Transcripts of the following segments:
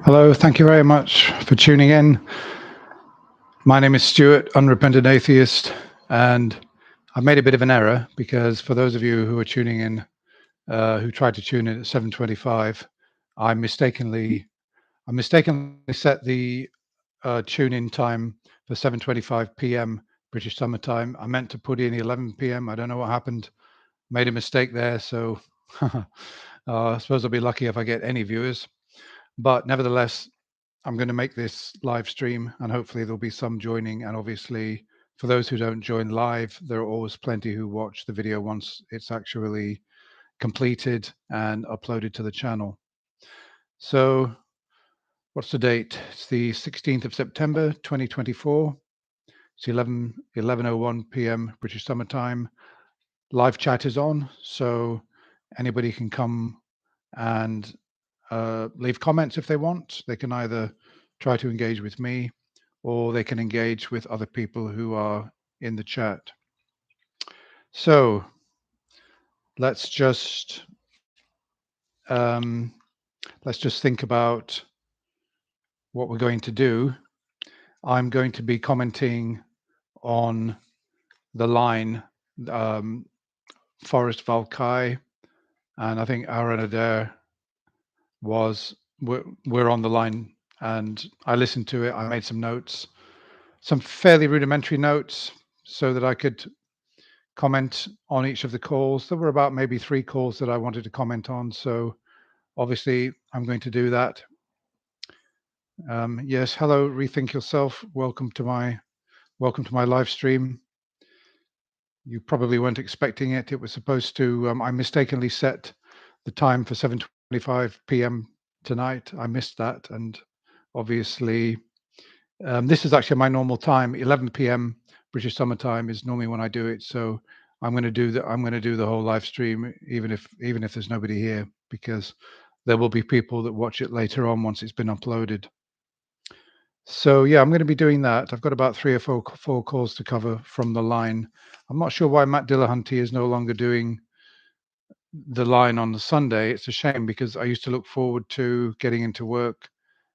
Hello, thank you very much for tuning in. My name is Stuart, unrepentant atheist, and I've made a bit of an error because for those of you who are tuning in, who tried to tune in at 7:25, I mistakenly set the tune-in time for 7:25 p.m. British Summer Time. I meant to put in 11 p.m. I don't know what happened. Made a mistake there, so I suppose I'll be lucky if I get any viewers. But nevertheless, I'm going to make this live stream and hopefully there'll be some joining. And obviously, for those who don't join live, there are always plenty who watch the video once it's actually completed and uploaded to the channel. So what's the date? It's the 16th of September, 2024. It's 11:01 p.m. British Summer Time. Live chat is on, so anybody can come and leave comments if they want. They can either try to engage with me or they can engage with other people who are in the chat. So let's just think about what we're going to do. I'm going to be commenting on the line Forest Valkai, and I think Aaron Adair we're on the line, and I listened to it. I made some notes, some fairly rudimentary notes, so that I could comment on each of the calls. There were about maybe 3 calls that I wanted to comment on, so obviously I'm going to do that. Yes, hello, Rethink Yourself. Welcome to my live stream. You probably weren't expecting it. It was supposed to. I mistakenly set the time for 7:25 p.m. tonight. I missed that, and obviously this is actually my normal time. 11 p.m. British Summer Time is normally when I do it. So I'm going to do the whole live stream, even if there's nobody here, because there will be people that watch it later on once it's been uploaded. So yeah, I'm going to be doing that. I've got about 3 or 4 calls to cover from the line. I'm not sure why Matt Dillahunty is no longer doing the line on the Sunday. It's a shame because I used to look forward to getting into work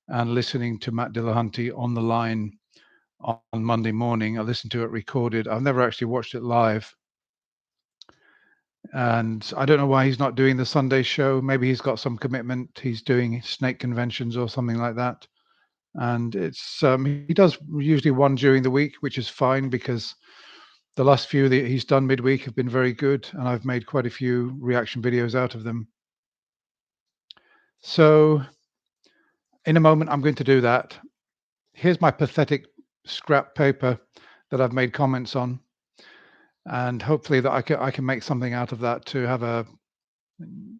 and listening to Matt Dillahunty on the line on Monday morning. I listened to it recorded. I've never actually watched it live. And I don't know why he's not doing the Sunday show. Maybe he's got some commitment. He's doing snake conventions or something like that. And it's he does usually one during the week, which is fine because the last few that he's done midweek have been very good, and I've made quite a few reaction videos out of them. So in a moment, I'm going to do that. Here's my pathetic scrap paper that I've made comments on, and hopefully that I can make something out of that to have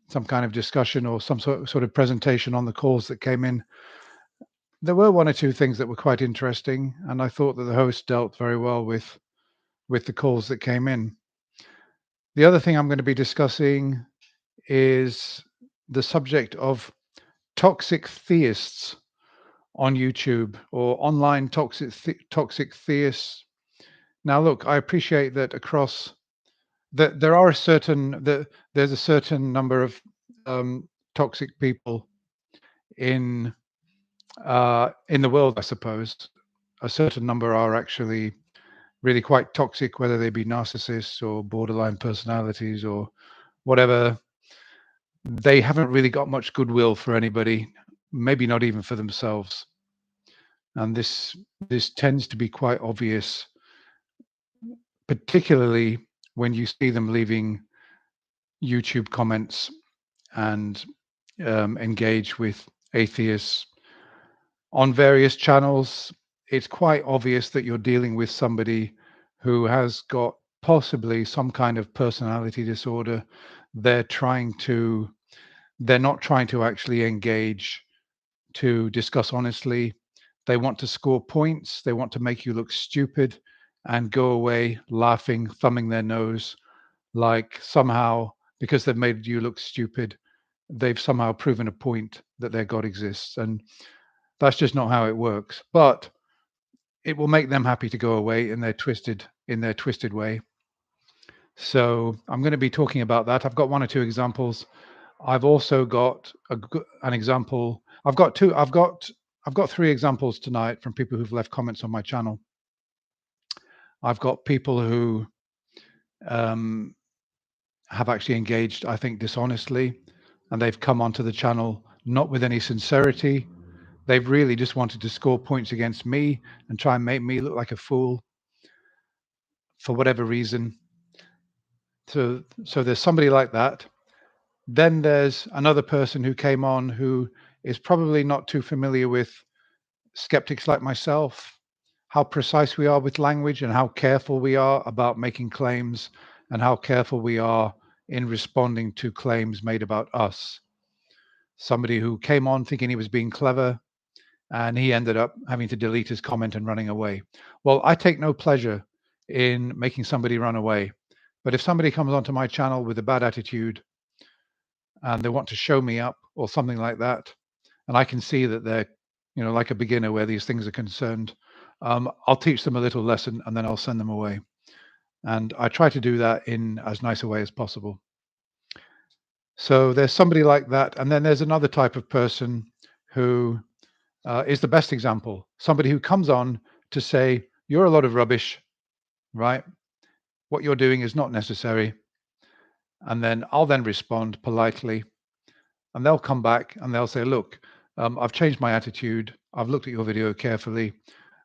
some kind of discussion or some sort of presentation on the calls that came in. There were 1 or 2 things that were quite interesting, and I thought that the host dealt very well with the calls that came in. The other thing I'm going to be discussing is the subject of toxic theists on YouTube, or online toxic theists. Now, look, I appreciate that across that there's a certain number of toxic people in the world, I suppose. A certain number are actually really quite toxic, whether they be narcissists or borderline personalities or whatever. They haven't really got much goodwill for anybody, maybe not even for themselves. And this tends to be quite obvious, particularly when you see them leaving YouTube comments and engage with atheists on various channels. It's quite obvious that you're dealing with somebody who has got possibly some kind of personality disorder. They're not trying to actually engage to discuss honestly. They want to score points. They want to make you look stupid and go away laughing, thumbing their nose, like somehow, because they've made you look stupid, they've somehow proven a point that their God exists. And that's just not how it works. But it will make them happy to go away in their twisted way. So I'm going to be talking about that. I've got 1 or 2 examples. I've also got an example I've got two. I've got three examples tonight from people who've left comments on my channel. I've got people who um, have actually engaged, I think, dishonestly, and they've come onto the channel not with any sincerity. They've really just wanted to score points against me and try and make me look like a fool for whatever reason. So there's somebody like that. Then there's another person who came on who is probably not too familiar with skeptics like myself, how precise we are with language and how careful we are about making claims and how careful we are in responding to claims made about us. Somebody who came on thinking he was being clever and he ended up having to delete his comment and running away. Well, I take no pleasure in making somebody run away. But if somebody comes onto my channel with a bad attitude and they want to show me up or something like that, and I can see that they're, like a beginner where these things are concerned, I'll teach them a little lesson and then I'll send them away. And I try to do that in as nice a way as possible. So there's somebody like that. And then there's another type of person who is the best example. Somebody who comes on to say, you're a lot of rubbish, right? What you're doing is not necessary. And then I'll then respond politely. And they'll come back and they'll say, look, I've changed my attitude. I've looked at your video carefully.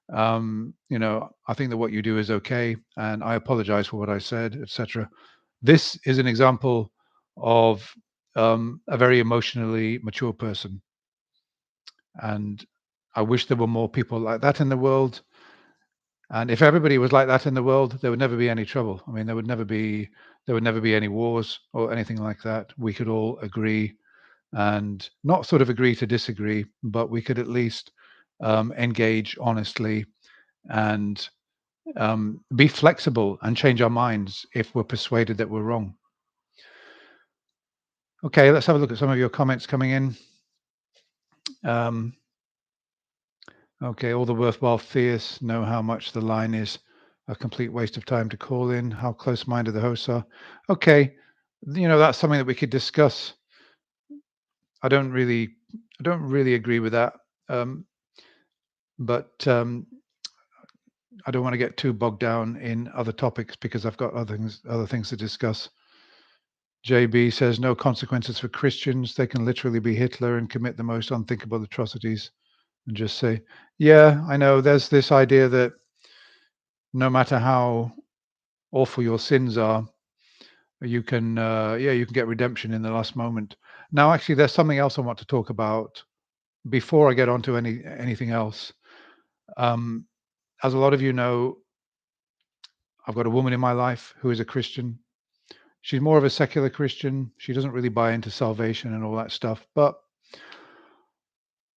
I think that what you do is okay. And I apologize for what I said, etc. This is an example of a very emotionally mature person. And I wish there were more people like that in the world. And if everybody was like that in the world, there would never be any trouble. I mean, there would never be any wars or anything like that. We could all agree and not sort of agree to disagree, but we could at least engage honestly and be flexible and change our minds if we're persuaded that we're wrong. Okay, let's have a look at some of your comments coming in. Okay, all the worthwhile theists know how much the line is a complete waste of time to call in, how close-minded the hosts are. Okay, that's something that we could discuss. I don't really agree with that. But I don't want to get too bogged down in other topics because I've got other things to discuss. JB says no consequences for Christians. They can literally be Hitler and commit the most unthinkable atrocities and just say, yeah, I know there's this idea that no matter how awful your sins are, you can get redemption in the last moment. Now, actually, there's something else I want to talk about before I get on to anything else. As a lot of you know, I've got a woman in my life who is a Christian. She's more of a secular Christian. She doesn't really buy into salvation and all that stuff, but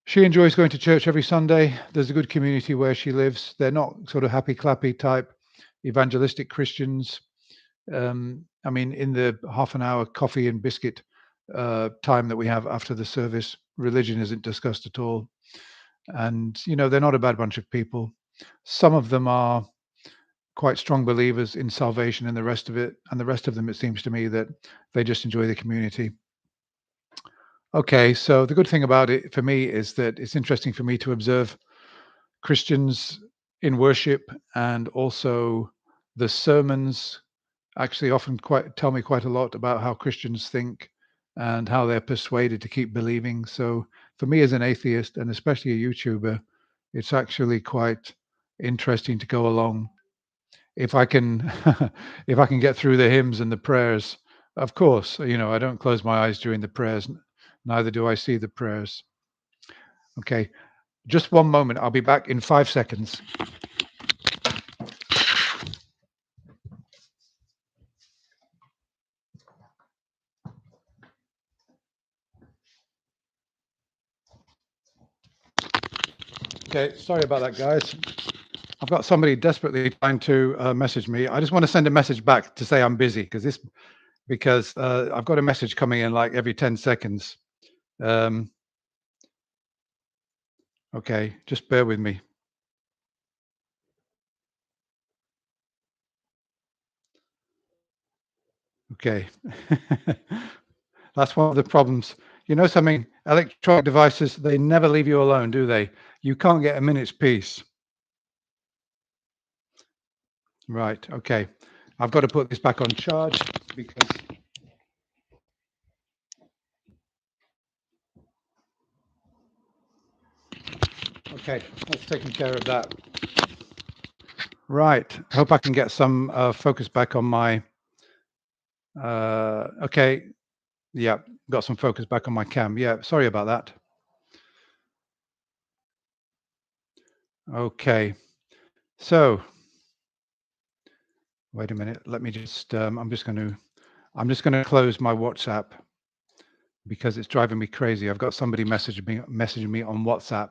she enjoys going to church every Sunday. There's a good community where she lives. They're not sort of happy clappy type evangelistic Christians. I mean, in the half an hour coffee and biscuit time that we have after the service, religion isn't discussed at all. And, they're not a bad bunch of people. Some of them are quite strong believers in salvation and the rest of it. And the rest of them, it seems to me that they just enjoy the community. Okay, so the good thing about it for me is that it's interesting for me to observe Christians in worship, and also the sermons actually often tell me quite a lot about how Christians think and how they're persuaded to keep believing. So for me as an atheist and especially a YouTuber, it's actually quite interesting to go along. If I can if I can get through the hymns and the prayers, of course, I don't close my eyes during the prayers, neither do I see the prayers. Okay, just one moment. I'll be back in 5 seconds. Okay, sorry about that, guys. I've got somebody desperately trying to message me. I just want to send a message back to say I'm busy because I've got a message coming in like every 10 seconds. Okay, just bear with me. Okay. That's one of the problems. You know something? Electronic devices, they never leave you alone, do they? You can't get a minute's peace. Right, okay. I've got to put this back on charge because okay, that's taken care of that. Right. I hope I can get some focus back on my okay. Yeah, got some focus back on my cam. Yeah, sorry about that. Okay. So, wait a minute. Let me just I'm just going to close my WhatsApp because it's driving me crazy. I've got somebody messaging me on WhatsApp,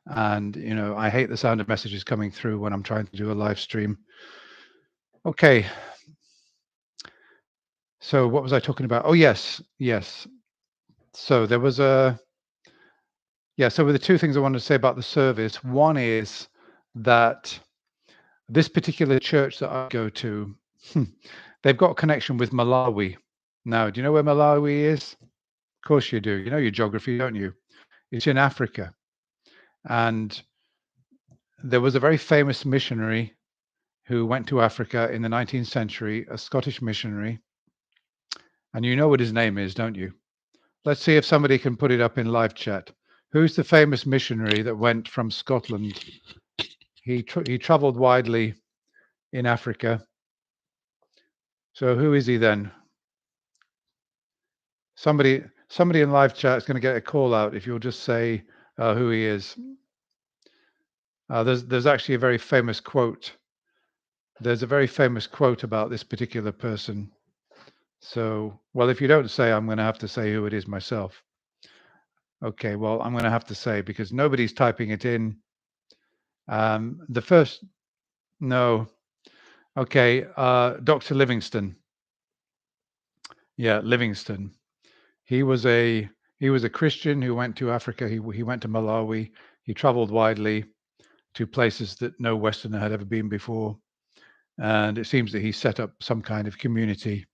and you know, I hate the sound of messages coming through when I'm trying to do a live stream. Okay. So, what was I talking about? Oh, yes. Yes. So, there was a yeah, so with the two things I wanted to say about the service, one is that this particular church that I go to, they've got a connection with Malawi. Now, do you know where Malawi is? Of course you do. You know your geography, don't you? It's in Africa. And there was a very famous missionary who went to Africa in the 19th century, a Scottish missionary. And you know what his name is, don't you? Let's see if somebody can put it up in live chat. Who's the famous missionary that went from Scotland? He traveled widely in Africa. So who is he then? Somebody in live chat is going to get a call out if you'll just say who he is. There's actually a very famous quote. There's a very famous quote about this particular person. So, well, if you don't say, I'm going to have to say who it is myself. Okay, well, I'm going to have to say because nobody's typing it in. The first, no. Okay, Dr. Livingston. Yeah, Livingston. He was a he was a Christian who went to Africa. He went to Malawi. He traveled widely to places that no Westerner had ever been before, and it seems that he set up some kind of community.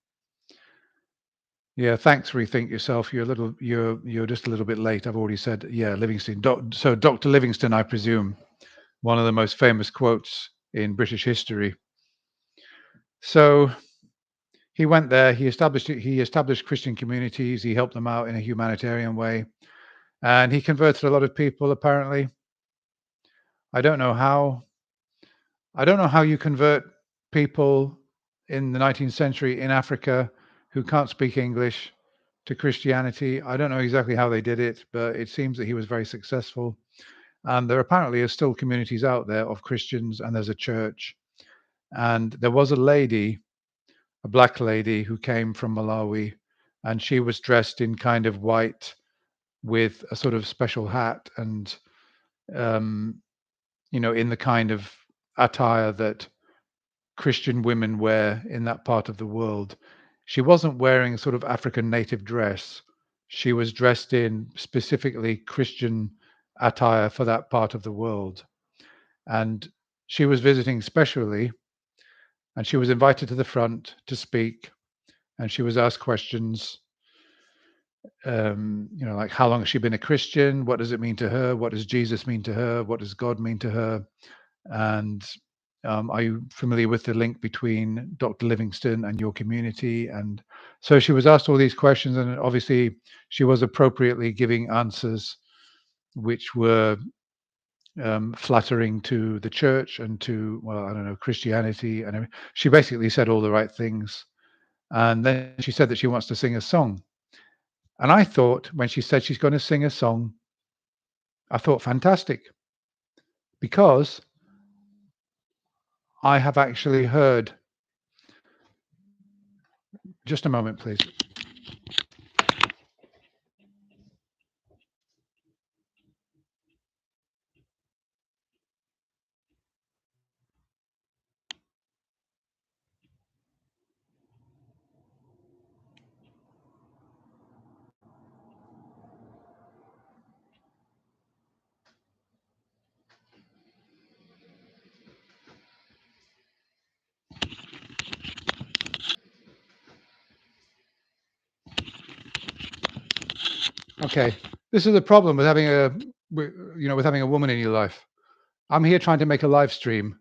Yeah, thanks. Rethink yourself. You're just a little bit late. I've already said yeah, Livingston. So Dr. Livingston, I presume, one of the most famous quotes in British history. So he went there. He established Christian communities. He helped them out in a humanitarian way. And he converted a lot of people, apparently. I don't know how. I don't know how you convert people in the 19th century in Africa who can't speak English to Christianity. I don't know exactly how they did it, but it seems that he was very successful. And there apparently are still communities out there of Christians, and there's a church. And there was a lady, a black lady, who came from Malawi, and she was dressed in kind of white with a sort of special hat and um, in the kind of attire that Christian women wear in that part of the world. She wasn't wearing a sort of African native dress. She was dressed in specifically Christian attire for that part of the world. And she was visiting specially, and she was invited to the front to speak, and she was asked questions, like how long has she been a Christian? What does it mean to her? What does Jesus mean to her? What does God mean to her? And are you familiar with the link between Dr. Livingston and your community? And so she was asked all these questions, and obviously she was appropriately giving answers which were flattering to the church and to, well, I don't know, Christianity. And she basically said all the right things. And then she said that she wants to sing a song. And I thought when she said she's going to sing a song, I thought fantastic, because I have actually heard, just a moment, please. Okay, this is the problem with having with having a woman in your life. I'm here trying to make a live stream,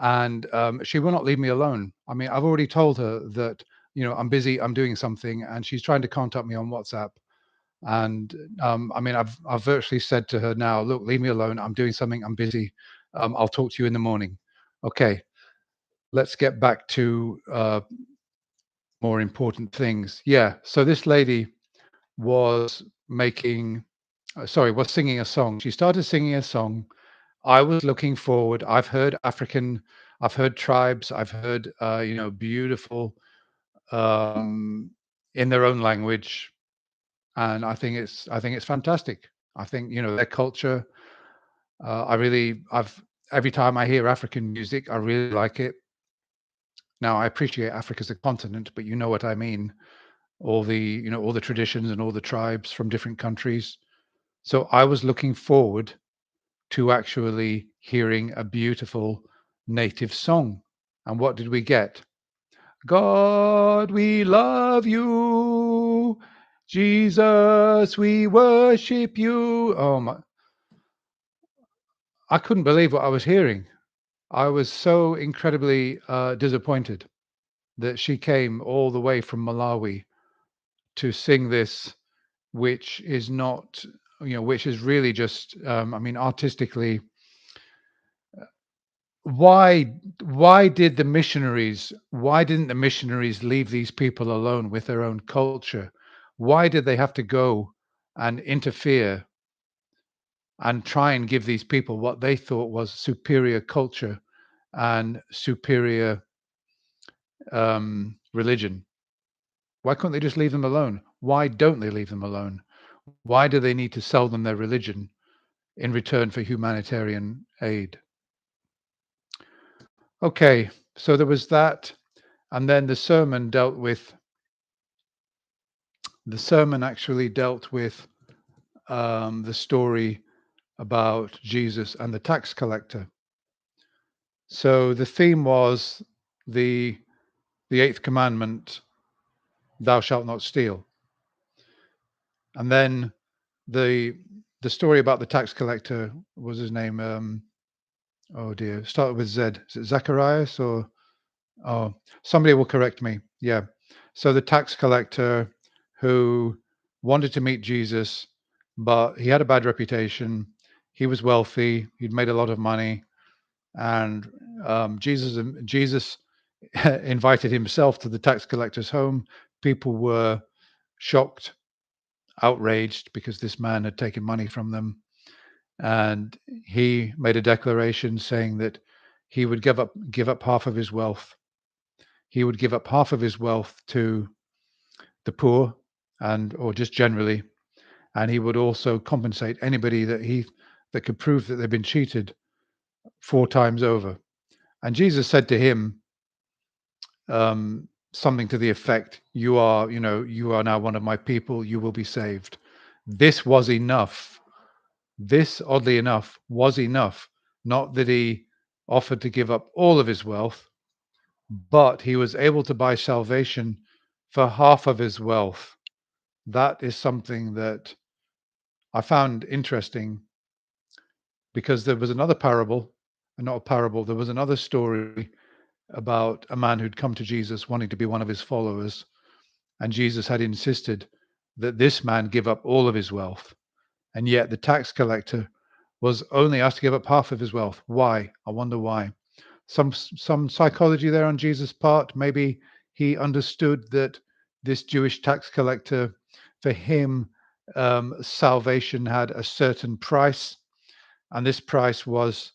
and she will not leave me alone. I mean, I've already told her that I'm busy, I'm doing something, and she's trying to contact me on WhatsApp. And I mean, I've virtually said to her now, look, leave me alone. I'm doing something. I'm busy. I'll talk to you in the morning. Okay, let's get back to more important things. Yeah. So this lady was was singing a song. She started singing a song. I was looking forward. I've heard tribes. I've heard, beautiful um, in their own language, and I think it's fantastic. I think their culture. I've every time I hear African music, I really like it. Now I appreciate Africa as a continent, but you know what I mean. All the traditions and all the tribes from different countries. So I was looking forward to actually hearing a beautiful native song. And what did we get? God, we love you. Jesus, we worship you. Oh my, I couldn't believe what I was hearing. I was so incredibly disappointed that she came all the way from Malawi to sing this, which is not, which is really just, I mean, artistically. Why didn't the missionaries leave these people alone with their own culture? Why did they have to go and interfere and try and give these people what they thought was superior culture and superior religion? Why couldn't they just leave them alone? Why don't they leave them alone? Why do they need to sell them their religion in return for humanitarian aid? Okay, so there was that, and then the sermon actually dealt with the story about Jesus and the tax collector. So the theme was the eighth commandment, "Thou shalt not steal," and then the story about the tax collector was his name. Oh dear, started with Z. Is it Zacharias or oh, somebody will correct me. Yeah. So the tax collector who wanted to meet Jesus, but he had a bad reputation. He was wealthy. He'd made a lot of money, and Jesus invited himself to the tax collector's home. People were shocked, outraged because this man had taken money from them, and he made a declaration saying that he would give up half of his wealth. He would give up half of his wealth to the poor and or just generally, and he would also compensate anybody that could prove that they've been cheated 4 times over. And Jesus said to him something to the effect, you are now one of my people, you will be saved. This was enough. This, oddly enough, was enough. Not that he offered to give up all of his wealth, but he was able to buy salvation for half of his wealth. That is something that I found interesting because there was another parable, not a parable, there was another story about a man who'd come to Jesus wanting to be one of his followers. And Jesus had insisted that this man give up all of his wealth. And yet the tax collector was only asked to give up half of his wealth. Why? I wonder why. Some psychology there on Jesus' part. Maybe he understood that this Jewish tax collector, for him, salvation had a certain price, and this price was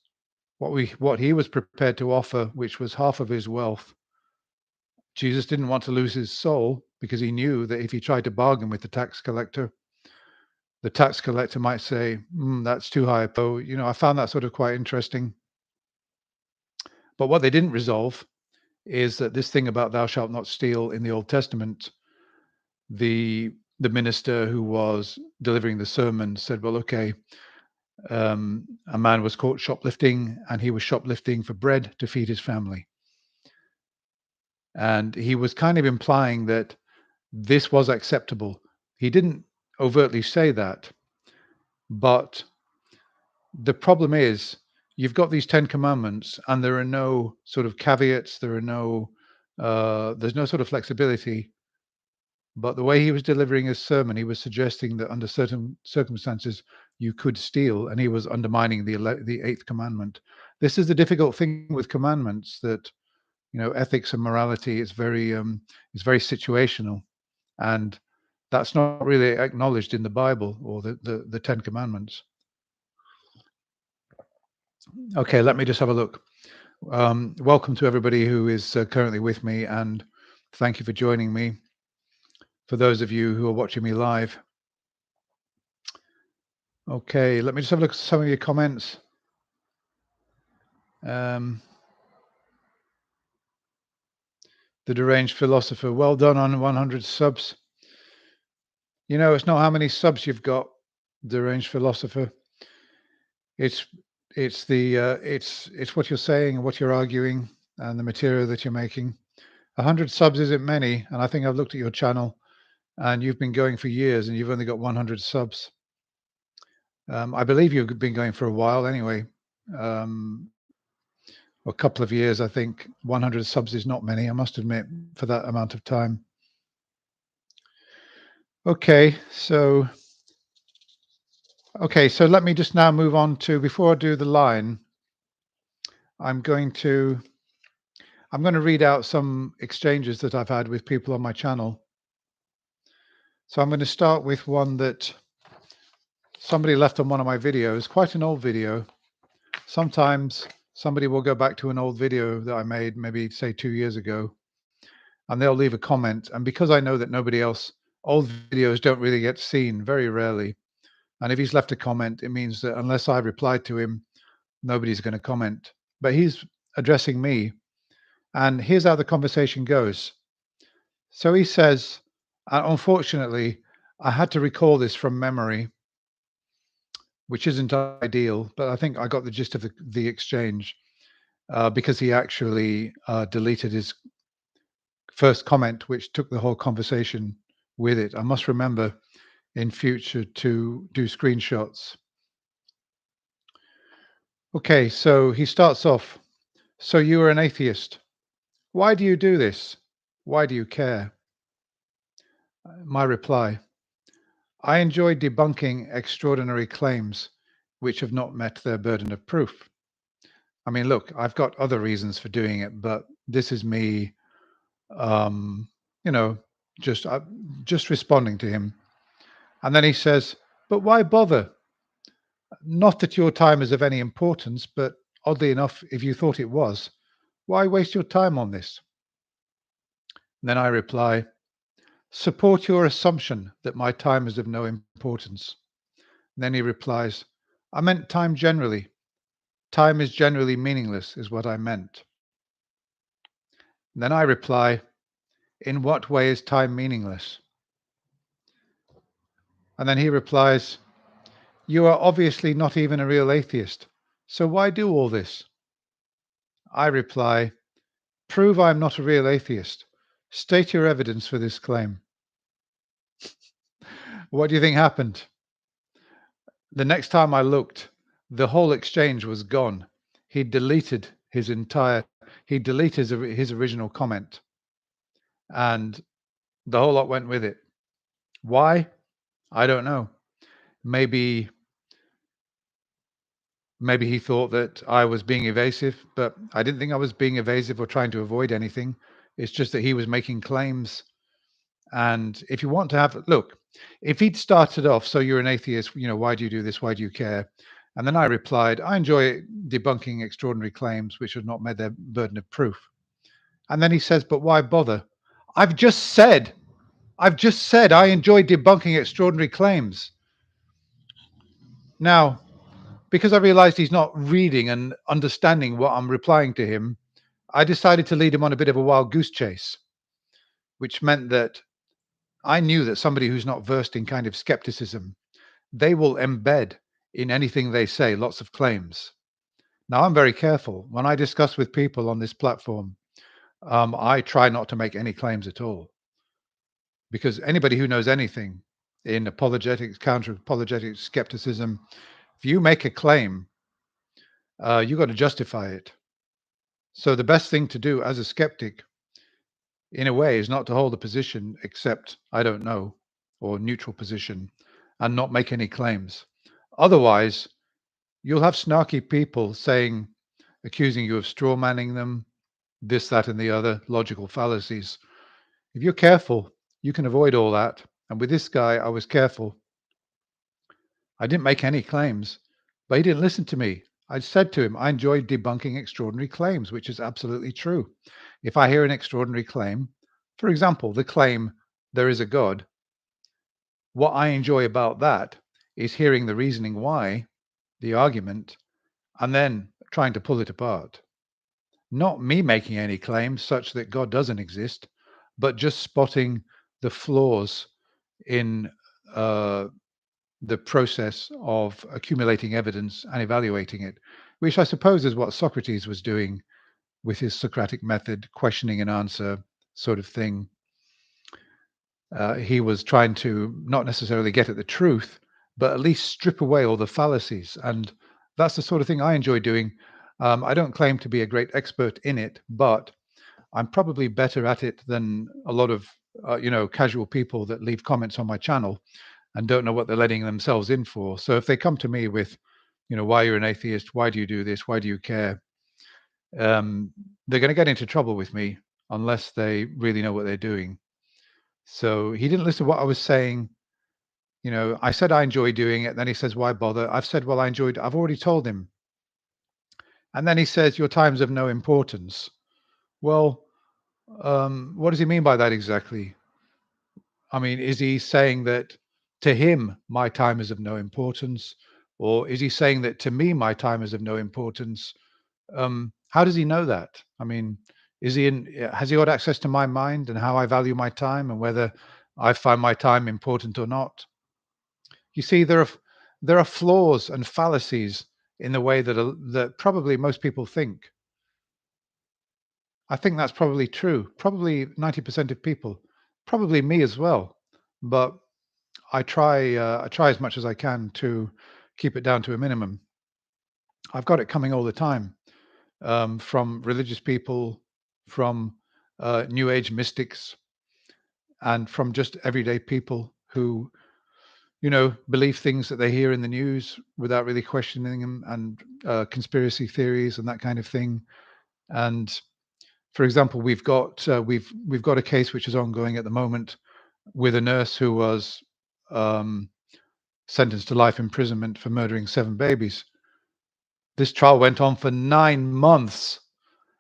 what he was prepared to offer, which was half of his wealth. Jesus didn't want to lose his soul because he knew that if he tried to bargain with the tax collector might say, "That's too high." So, I found that sort of quite interesting. But what they didn't resolve is that this thing about "thou shalt not steal" in the Old Testament, the minister who was delivering the sermon said, "Well, okay, a man was caught shoplifting, and he was shoplifting for bread to feed his family." And he was kind of implying that this was acceptable. He didn't overtly say that. But the problem is you've got these 10 commandments and there are no sort of caveats, there's no sort of flexibility. But the way he was delivering his sermon, he was suggesting that under certain circumstances you could steal, and he was undermining the eighth commandment. This is the difficult thing with commandments, that ethics and morality is very situational, and that's not really acknowledged in the Bible or the Ten Commandments. Okay, let me just have a look. Welcome to everybody who is currently with me, and thank you for joining me. For those of you who are watching me live. Okay, let me just have a look at some of your comments. The deranged philosopher, well done on 100 subs. It's not how many subs you've got, deranged philosopher. It's it's what you're saying and what you're arguing and the material that you're making. 100 subs isn't many, and I think I've looked at your channel, and you've been going for years, and you've only got 100 subs. I believe you've been going for a while anyway. A couple of years, I think. 100 subs is not many, I must admit, for that amount of time. Okay, so let me just now move on to, before I do the line, I'm going to read out some exchanges that I've had with people on my channel. So I'm going to start with one that somebody left on one of my videos, quite an old video. Sometimes somebody will go back to an old video that I made, maybe say 2 years ago, and they'll leave a comment. And because I know that nobody else, old videos don't really get seen, very rarely. And if he's left a comment, it means that unless I replied to him, nobody's going to comment. But he's addressing me. And here's how the conversation goes. So he says, unfortunately, I had to recall this from memory, which isn't ideal, but I think I got the gist of the exchange, because he actually deleted his first comment, which took the whole conversation with it. I must remember in future to do screenshots. Okay, so he starts off. So you are an atheist. Why do you do this? Why do you care? My reply: I enjoy debunking extraordinary claims which have not met their burden of proof. I mean, look, I've got other reasons for doing it, but this is me, you know, just responding to him. And then he says, but why bother? Not that your time is of any importance, but oddly enough, if you thought it was, why waste your time on this? And then I reply, support your assumption that my time is of no importance. And then he replies, I meant time generally. Time is generally meaningless, is what I meant. And then I reply, in what way is time meaningless? And then he replies, you are obviously not even a real atheist, so why do all this? I reply, prove I am not a real atheist. State your evidence for this claim. What do you think happened? The next time I looked, the whole exchange was gone. He deleted his original comment, and the whole lot went with it. Why? I don't know. Maybe he thought that I was being evasive, but I didn't think I was being evasive or trying to avoid anything. It's just that he was making claims. And if you want to have, look, if he'd started off, so you're an atheist, why do you do this? Why do you care? And then I replied, I enjoy debunking extraordinary claims which have not met their burden of proof. And then he says, but why bother? I've just said I enjoy debunking extraordinary claims. Now, because I realized he's not reading and understanding what I'm replying to him, I decided to lead him on a bit of a wild goose chase, which meant that I knew that somebody who's not versed in kind of skepticism, they will embed in anything they say lots of claims. Now, I'm very careful. When I discuss with people on this platform, I try not to make any claims at all, because anybody who knows anything in apologetics, counter apologetics, skepticism. If you make a claim, you got to justify it. So the best thing to do as a skeptic, in a way, is not to hold a position except I don't know or neutral position, and not make any claims. Otherwise, you'll have snarky people saying, accusing you of straw manning them, this, that, and the other, logical fallacies. If you're careful, you can avoid all that. And with this guy, I was careful. I didn't make any claims, but he didn't listen to me. I said to him, I enjoy debunking extraordinary claims, which is absolutely true. If I hear an extraordinary claim, for example, the claim there is a God, what I enjoy about that is hearing the reasoning why, the argument, and then trying to pull it apart. Not me making any claims such that God doesn't exist, but just spotting the flaws in the process of accumulating evidence and evaluating it, which I suppose is what Socrates was doing with his Socratic method, questioning and answer sort of thing. He was trying to not necessarily get at the truth, but at least strip away all the fallacies. And that's the sort of thing I enjoy doing. I don't claim to be a great expert in it, but I'm probably better at it than a lot of casual people that leave comments on my channel and don't know what they're letting themselves in for. So if they come to me with, why you're an atheist, why do you do this, why do you care, um, they're going to get into trouble with me unless they really know what they're doing. So he didn't listen to what I was saying. I said I enjoy doing it. Then he says, why bother? I've said, well, I've already told him. And then he says, your time's of no importance. Well, what does he mean by that exactly? I mean, is he saying that to him, my time is of no importance? Or is he saying that to me, my time is of no importance? How does he know that? I mean, has he got access to my mind and how I value my time and whether I find my time important or not? You see, there are flaws and fallacies in the way that probably most people think. I think that's probably true. Probably 90% of people, probably me as well. But I try as much as I can to keep it down to a minimum. I've got it coming all the time, from religious people, from New Age mystics, and from just everyday people who, believe things that they hear in the news without really questioning them, and conspiracy theories and that kind of thing. And for example, we've got a case which is ongoing at the moment with a nurse who was um, sentenced to life imprisonment for murdering 7 babies. This trial went on for 9 months.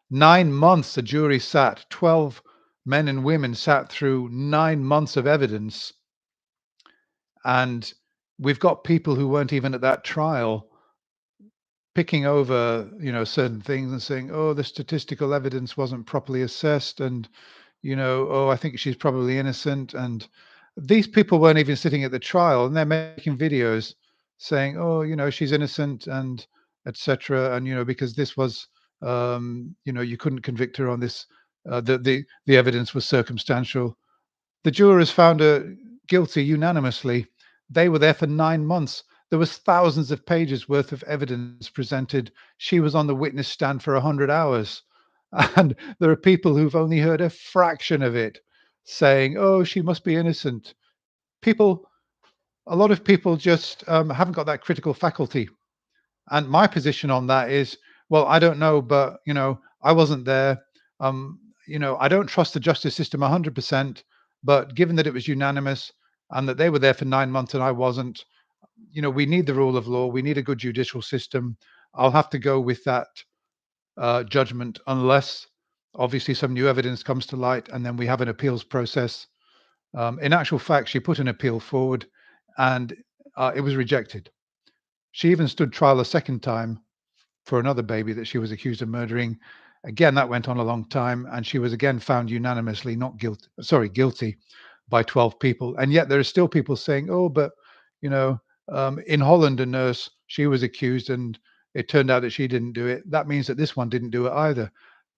9 months the jury sat. 12 men and women sat through 9 months of evidence. And we've got people who weren't even at that trial picking over, certain things and saying, "Oh, the statistical evidence wasn't properly assessed," and, "Oh, I think she's probably innocent." And these people weren't even sitting at the trial, and they're making videos saying, "Oh, she's innocent," and etc. And because this was, you couldn't convict her on this. The evidence was circumstantial. The jurors found her guilty unanimously. They were there for 9 months. There was thousands of pages worth of evidence presented. She was on the witness stand for 100 hours. And there are people who've only heard a fraction of it saying, "Oh, she must be innocent." People, a lot of people just haven't got that critical faculty. And my position on that is, well, I don't know, but I wasn't there. Um, I don't trust the justice system 100%, but given that it was unanimous and that they were there for 9 months and I wasn't, we need the rule of law. We need a good judicial system. I'll have to go with that judgment unless obviously some new evidence comes to light and then we have an appeals process. In actual fact, she put an appeal forward and it was rejected. She even stood trial a second time for another baby that she was accused of murdering. Again, that went on a long time, and she was again found unanimously not guilty. Sorry, guilty by 12 people. And yet there are still people saying, "Oh, but you know, in Holland, a nurse she was accused, and it turned out that she didn't do it. That means that this one didn't do it either."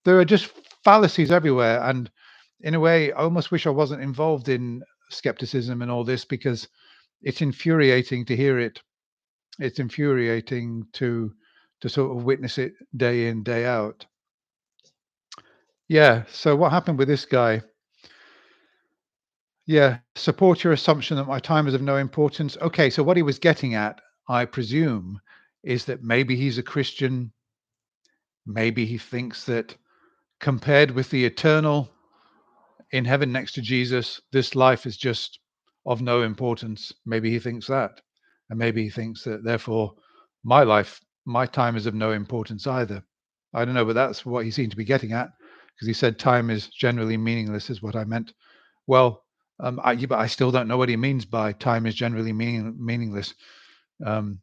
There are just fallacies everywhere, and in a way, I almost wish I wasn't involved in skepticism and all this because it's infuriating to hear it. It's infuriating to sort of witness it day in, day out. Yeah, so what happened with this guy? Yeah, support your assumption that my time is of no importance. Okay, so what he was getting at, I presume, is that maybe he's a Christian, maybe he thinks that compared with the eternal in heaven next to Jesus, this life is just of no importance. Maybe he thinks that. And maybe he thinks that therefore my life, my time is of no importance either. I don't know, but that's what he seemed to be getting at because he said time is generally meaningless, is what I meant. Well, but I still don't know what he means by time is generally meaningless. Um,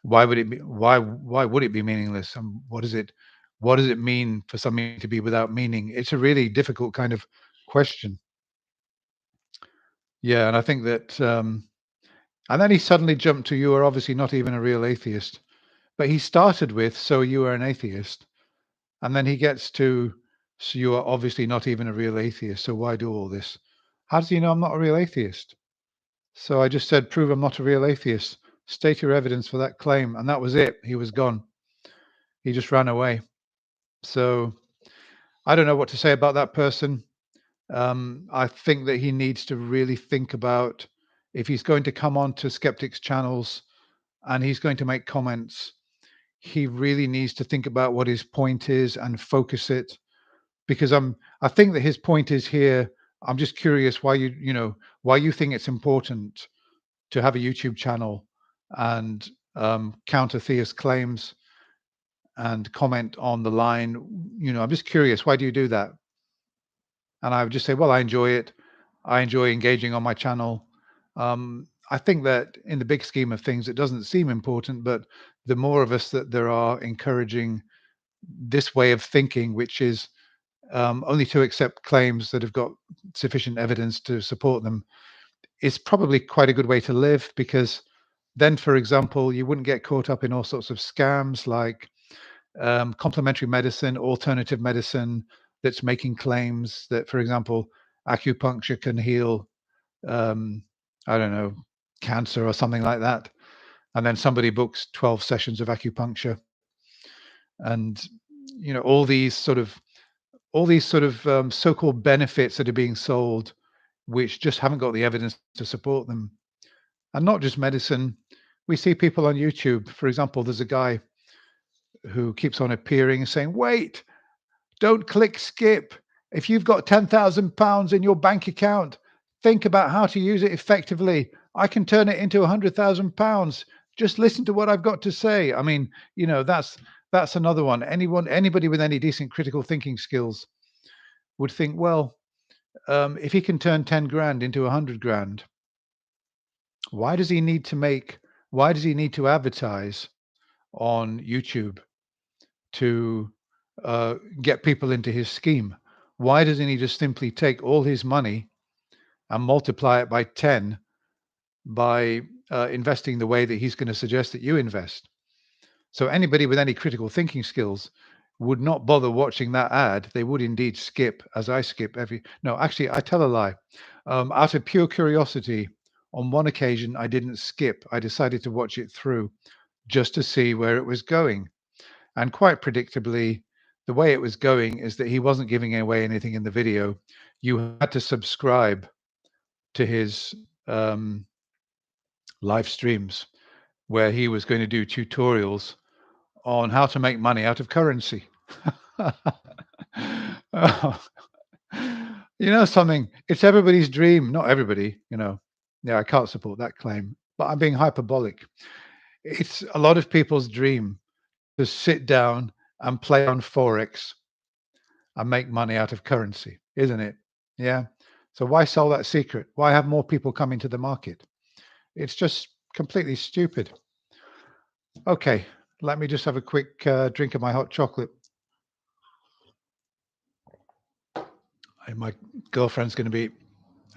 why would it be? Why would it be meaningless? And what is it? What does it mean for something to be without meaning? It's a really difficult kind of question. Yeah, and I think that, and then he suddenly jumped to, "You are obviously not even a real atheist." But he started with, "So you are an atheist," and then he gets to, "So you are obviously not even a real atheist. So why do all this?" How does he know I'm not a real atheist? So I just said, "Prove I'm not a real atheist. State your evidence for that claim," and that was it. He was gone. He just ran away. So I don't know what to say about that person. I think that he needs to really think about if he's going to come on to skeptics channels and he's going to make comments, he really needs to think about what his point is and focus it because I think that his point is here. I'm just curious why why you think it's important to have a YouTube channel and counter theist claims and comment on the line. I'm just curious, why do you do that? And I would just say, well, I enjoy it. I enjoy engaging on my channel. I think that in the big scheme of things, it doesn't seem important, but the more of us that there are encouraging this way of thinking, which is only to accept claims that have got sufficient evidence to support them, is probably quite a good way to live because then, for example, you wouldn't get caught up in all sorts of scams like complementary medicine, alternative medicine that's making claims that, for example, acupuncture can heal, um, I don't know, cancer or something like that. And then somebody books 12 sessions of acupuncture. And, all these sort of so-called benefits that are being sold, which just haven't got the evidence to support them. And not just medicine. We see people on YouTube, for example, there's a guy who keeps on appearing and saying, wait, don't click skip. If you've got £10,000 in your bank account, think about how to use it effectively. I can turn it into £100,000. Just listen to what I've got to say. I mean, that's another one. Anybody with any decent critical thinking skills would think, well, if he can turn 10 grand into 100 grand, why does he need to make? Why does he need to advertise on YouTube to get people into his scheme? Why doesn't he just simply take all his money and multiply it by 10 by investing the way that he's going to suggest that you invest? So anybody with any critical thinking skills would not bother watching that ad. They would indeed skip, as I skip every. No, actually, I tell a lie. Out of pure curiosity, on one occasion, I didn't skip. I decided to watch it through just to see where it was going. And quite predictably, the way it was going is that he wasn't giving away anything in the video. You had to subscribe to his um, live streams where he was going to do tutorials on how to make money out of currency. Oh, something, it's everybody's dream. Not everybody, Yeah, I can't support that claim, but I'm being hyperbolic. It's a lot of people's dream to sit down and play on Forex and make money out of currency, isn't it? Yeah. So why sell that secret? Why have more people come into the market? It's just completely stupid. Okay, let me just have a quick drink of my hot chocolate. And my girlfriend's going to be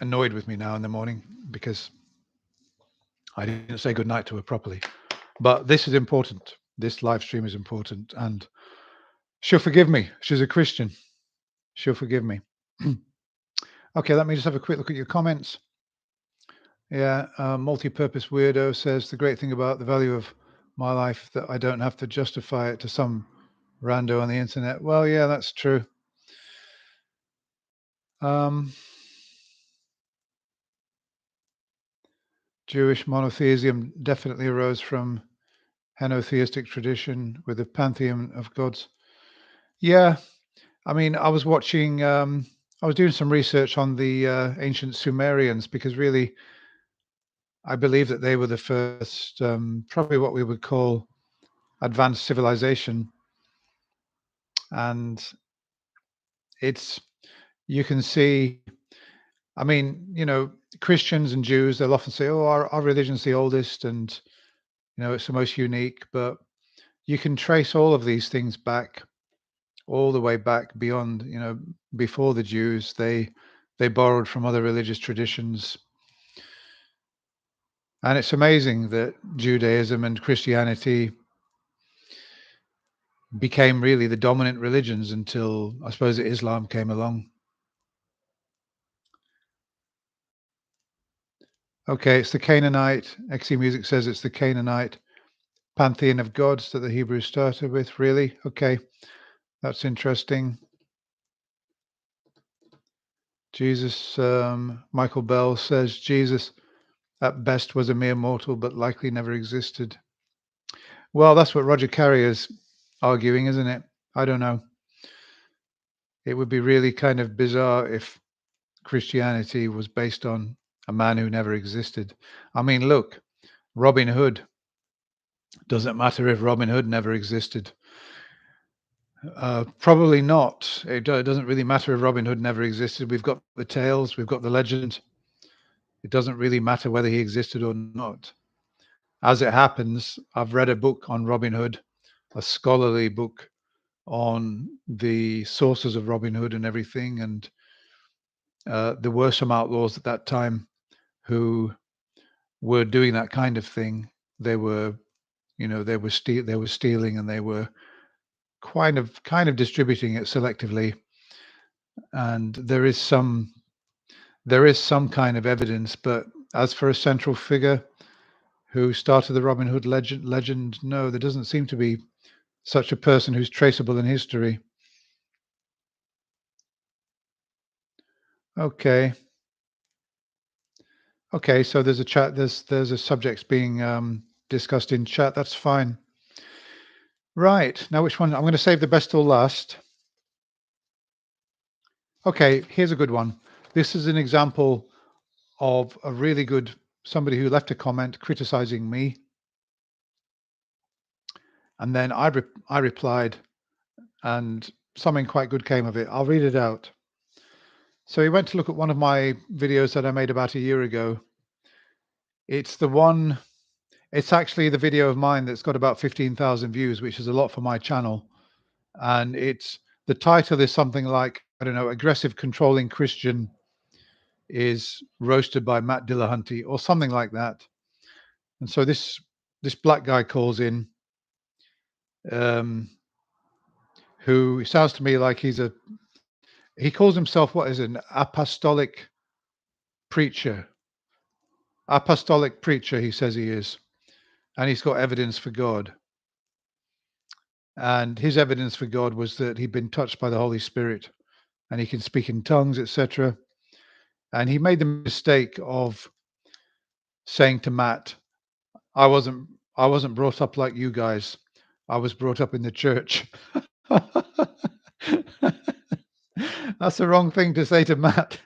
annoyed with me now in the morning because I didn't say goodnight to her properly. But this is important. This live stream is important. And she'll forgive me. She's a Christian. She'll forgive me. Okay, let me just have a quick look at your comments. Yeah, multi-purpose weirdo says the great thing about the value of my life that I don't have to justify it to some rando on the internet. Well, yeah, that's true. Um, Jewish monotheism definitely arose from henotheistic tradition with a pantheon of gods. Yeah, I mean, I was doing some research on the ancient Sumerians because really, I believe that they were the first, probably what we would call advanced civilization, and it's you can see. I mean, Christians and Jews, they'll often say, "Oh, our religion's the oldest, and it's the most unique." But you can trace all of these things back all the way back beyond, before the Jews. They borrowed from other religious traditions, and it's amazing that Judaism and Christianity became really the dominant religions until I suppose Islam came along. Okay, it's the Canaanite. XE Music says it's the Canaanite pantheon of gods that the Hebrews started with. Really? Okay, that's interesting. Jesus, Michael Bell says Jesus at best was a mere mortal, but likely never existed. Well, that's what Roger Carrier's arguing, isn't it? I don't know. It would be really kind of bizarre if Christianity was based on a man who never existed. I mean, look, Robin Hood. Doesn't matter if Robin Hood never existed. Probably not. It doesn't really matter if Robin Hood never existed. We've got the tales, we've got the legend. It doesn't really matter whether he existed or not. As it happens, I've read a book on Robin Hood, a scholarly book on the sources of Robin Hood and everything. And there were some outlaws at that time who were doing that kind of thing. They were, they were stealing, and they were kind of distributing it selectively. And there is some kind of evidence, but as for a central figure who started the Robin Hood legend, no, there doesn't seem to be such a person who's traceable in history. Okay. Okay, so there's a chat. There's a subjects being discussed in chat. That's fine. Right, now which one? I'm going to save the best till last. Okay, here's a good one. This is an example of a really good somebody who left a comment criticizing me, and then I replied, and something quite good came of it. I'll read it out. So he went to look at one of my videos that I made about a year ago. It's the one. It's actually the video of mine that's got about 15,000 views, which is a lot for my channel. And it's the title is something like, I don't know, aggressive controlling Christian is roasted by Matt Dillahunty or something like that. And so this black guy calls in, um, who sounds to me like he calls himself, what is it, an preacher apostolic preacher, he says he is, and he's got evidence for God. And his evidence for God was that he'd been touched by the Holy Spirit and he can speak in tongues, etc. And he made the mistake of saying to Matt, I wasn't I wasn't brought up like you guys. I was brought up in the church. That's the wrong thing to say to Matt.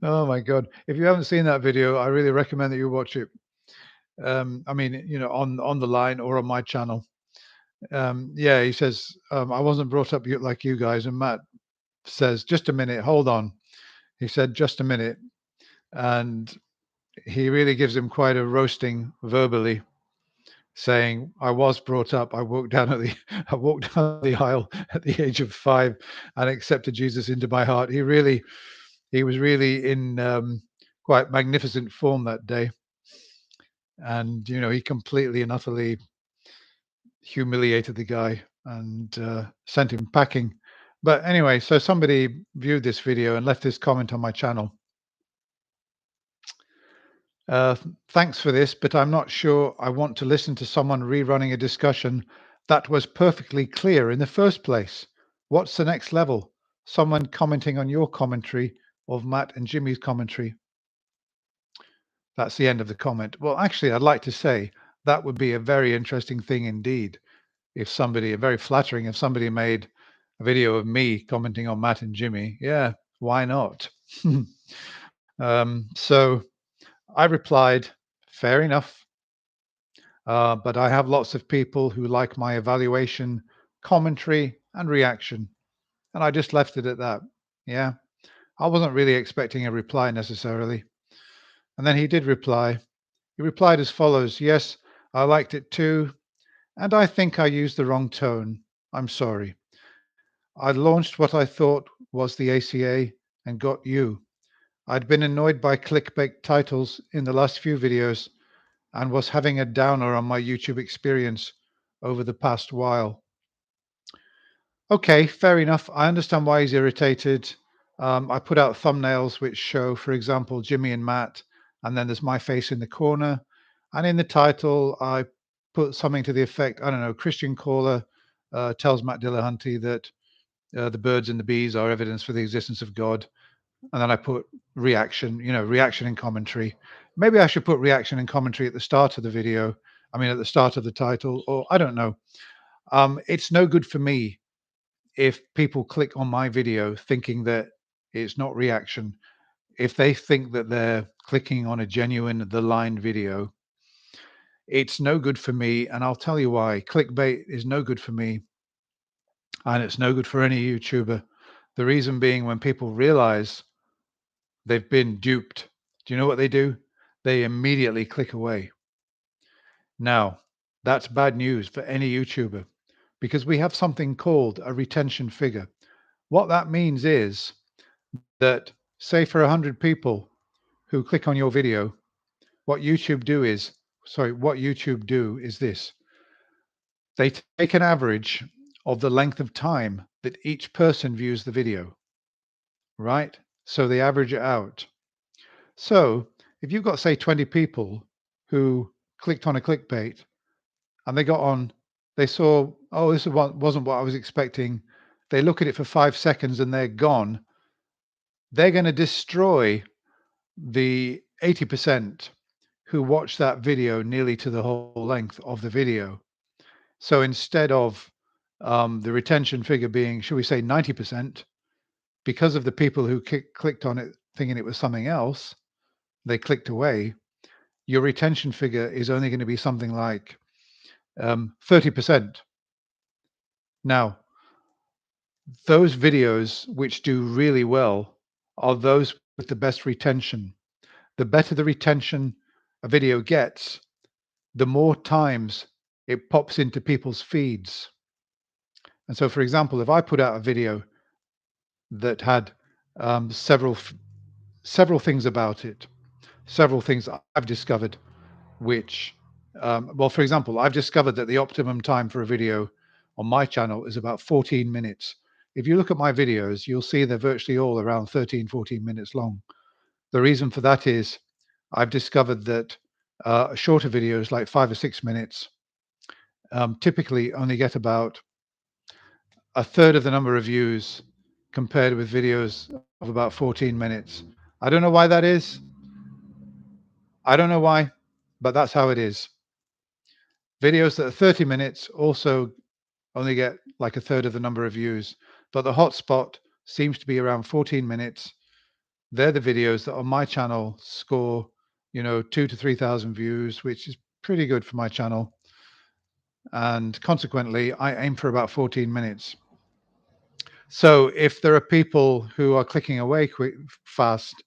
Oh my God. If you haven't seen that video, I really recommend that you watch it. I mean, on the line or on my channel. Yeah, he says, I wasn't brought up like you guys. And Matt says, just a minute, hold on. He said, just a minute. And he really gives him quite a roasting verbally, saying, I was brought up. I walked down I walked down the aisle at the age of 5 and accepted Jesus into my heart. He was really in quite magnificent form that day. And, he completely and utterly humiliated the guy and sent him packing. But anyway, so somebody viewed this video and left this comment on my channel. Thanks for this, but I'm not sure I want to listen to someone rerunning a discussion that was perfectly clear in the first place. What's the next level? Someone commenting on your commentary of Matt and Jimmy's commentary. That's the end of the comment. Well, actually, I'd like to say that would be a very interesting thing indeed. If somebody, very flattering, if somebody made a video of me commenting on Matt and Jimmy, yeah, why not? So I replied, fair enough. But I have lots of people who like my evaluation, commentary, and reaction. And I just left it at that. Yeah, I wasn't really expecting a reply necessarily. And then he did reply. He replied as follows: Yes, I liked it too. And I think I used the wrong tone. I'm sorry. I launched what I thought was the ACA and got you. I'd been annoyed by clickbait titles in the last few videos and was having a downer on my YouTube experience over the past while. Okay, fair enough. I understand why he's irritated. I put out thumbnails which show, for example, Jimmy and Matt, and then there's my face in the corner. And in the title, I put something to the effect, I don't know, Christian caller tells Matt Dillahunty that the birds and the bees are evidence for the existence of God. And then I put reaction, reaction and commentary. Maybe I should put reaction and commentary at the start of the video. I mean, at the start of the title, or I don't know. It's no good for me if people click on my video thinking that it's not reaction. If they think that they're clicking on a genuine The Line video, it's no good for me. And I'll tell you why. Clickbait is no good for me, and it's no good for any YouTuber. The reason being, when people realize they've been duped, do you know what they do? They immediately click away. Now, that's bad news for any YouTuber because we have something called a retention figure. What that means is that, say, for 100 people who click on your video, what what YouTube do is this. They take an average of the length of time that each person views the video, right? So they average it out. So if you've got, say, 20 people who clicked on a clickbait and they saw, oh, this wasn't what I was expecting. They look at it for 5 seconds and they're gone. They're going to destroy the 80% who watch that video nearly to the whole length of the video. So instead of the retention figure being, should we say, 90%, because of the people who clicked on it thinking it was something else, they clicked away, your retention figure is only going to be something like 30%. Now, those videos which do really well are those with the best retention. The better the retention a video gets, the more times it pops into people's feeds. And so, for example, if I put out a video that had several things about it, several things I've discovered, which, well, for example, I've discovered that the optimum time for a video on my channel is about 14 minutes. If you look at my videos, you'll see they're virtually all around 13, 14 minutes long. The reason for that is I've discovered that shorter videos, like 5 or 6 minutes, typically only get about a third of the number of views compared with videos of about 14 minutes. I don't know why that is. I don't know why, but that's how it is. Videos that are 30 minutes also only get like a third of the number of views, but the hotspot seems to be around 14 minutes. They're the videos that on my channel score, 2 to 3,000 views, which is pretty good for my channel. And consequently, I aim for about 14 minutes. So if there are people who are clicking away fast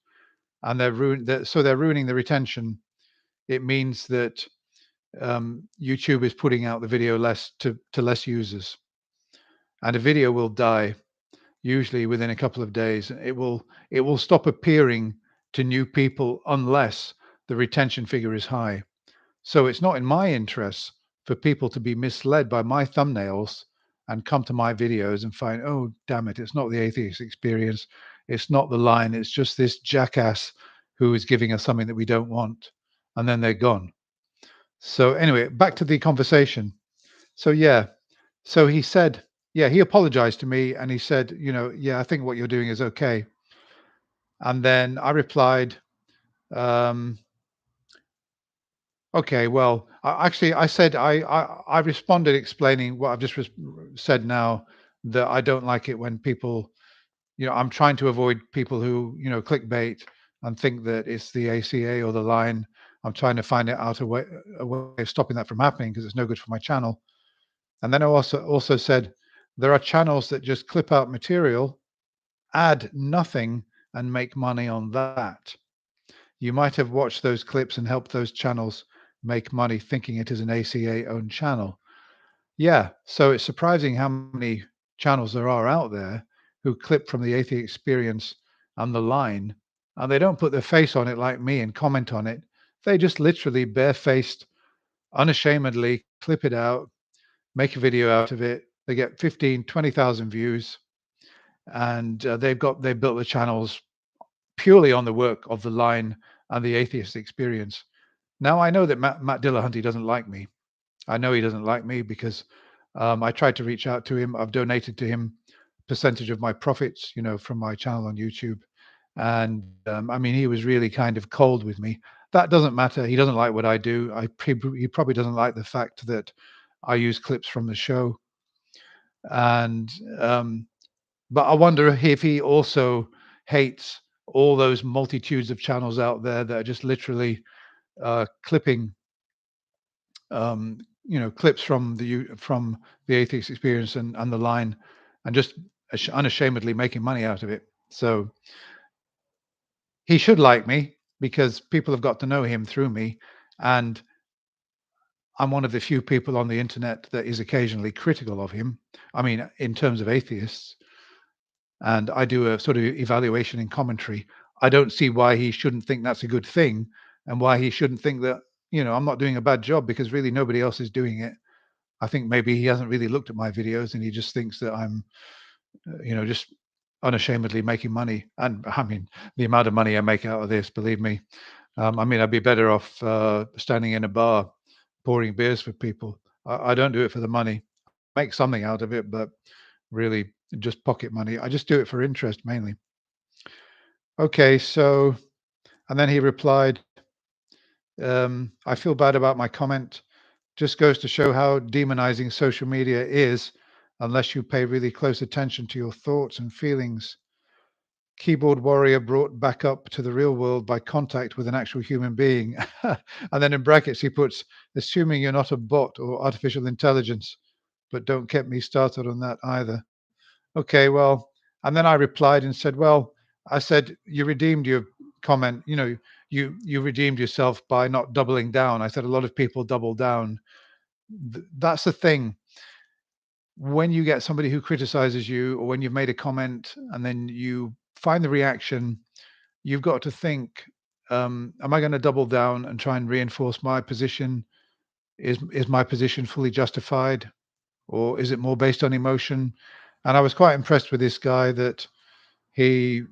and they're ruining the retention, it means that YouTube is putting out the video less to less users, and a video will die usually within a couple of days. It will stop appearing to new people unless the retention figure is high. So it's not in my interest for people to be misled by my thumbnails and come to my videos and find, oh, damn it, it's not the atheist experience. It's not The Line. It's just this jackass who is giving us something that we don't want. and then they're gone. So anyway, back to the conversation. So yeah, so he said, yeah, he apologized to me and he said, yeah, I think what you're doing is okay. And then I replied, um, okay, well, actually, I said I responded explaining what I've just said now, that I don't like it when people, I'm trying to avoid people who, clickbait and think that it's the ACA or the line. I'm trying to find it out a way of stopping that from happening because it's no good for my channel. And then I also said there are channels that just clip out material, add nothing, and make money on that. You might have watched those clips and helped those channels make money thinking it is an ACA owned channel. Yeah, so it's surprising how many channels there are out there who clip from the atheist experience and the line, and they don't put their face on it like me and comment on it. They just literally barefaced, unashamedly clip it out, make a video out of it. They get 15, 20,000 views, and they built the channels purely on the work of the line and the atheist experience. Now I know that Matt Dillahunty doesn't like me. I know he doesn't like me because I tried to reach out to him. I've donated to him percentage of my profits, from my channel on YouTube. And I mean, he was really kind of cold with me. That doesn't matter. He doesn't like what I do. He probably doesn't like the fact that I use clips from the show. And but I wonder if he also hates all those multitudes of channels out there that are just literally clipping clips from the atheist experience and the line, and just unashamedly making money out of it. So he should like me because people have got to know him through me, and I'm one of the few people on the internet that is occasionally critical of him. I mean, in terms of atheists, and I do a sort of evaluation and commentary. I don't see why he shouldn't think that's a good thing, and why he shouldn't think that I'm not doing a bad job, because really nobody else is doing it. I think maybe he hasn't really looked at my videos and he just thinks that I'm, just unashamedly making money. And I mean, the amount of money I make out of this, believe me, I mean, I'd be better off standing in a bar pouring beers for people. I don't do it for the money. Make something out of it, but really just pocket money. I just do it for interest mainly. Okay, so, and then he replied, I feel bad about my comment. Just goes to show how demonizing social media is unless you pay really close attention to your thoughts and feelings. Keyboard warrior brought back up to the real world by contact with an actual human being. And then in brackets, he puts, assuming you're not a bot or artificial intelligence, but don't get me started on that either. Okay, well, and then I replied and said, well, I said, you redeemed your comment, you redeemed yourself by not doubling down. I said, a lot of people double down. That's the thing. When you get somebody who criticizes you, or when you've made a comment and then you find the reaction, you've got to think, am I going to double down and try and reinforce my position? Is my position fully justified, or is it more based on emotion? And I was quite impressed with this guy that he,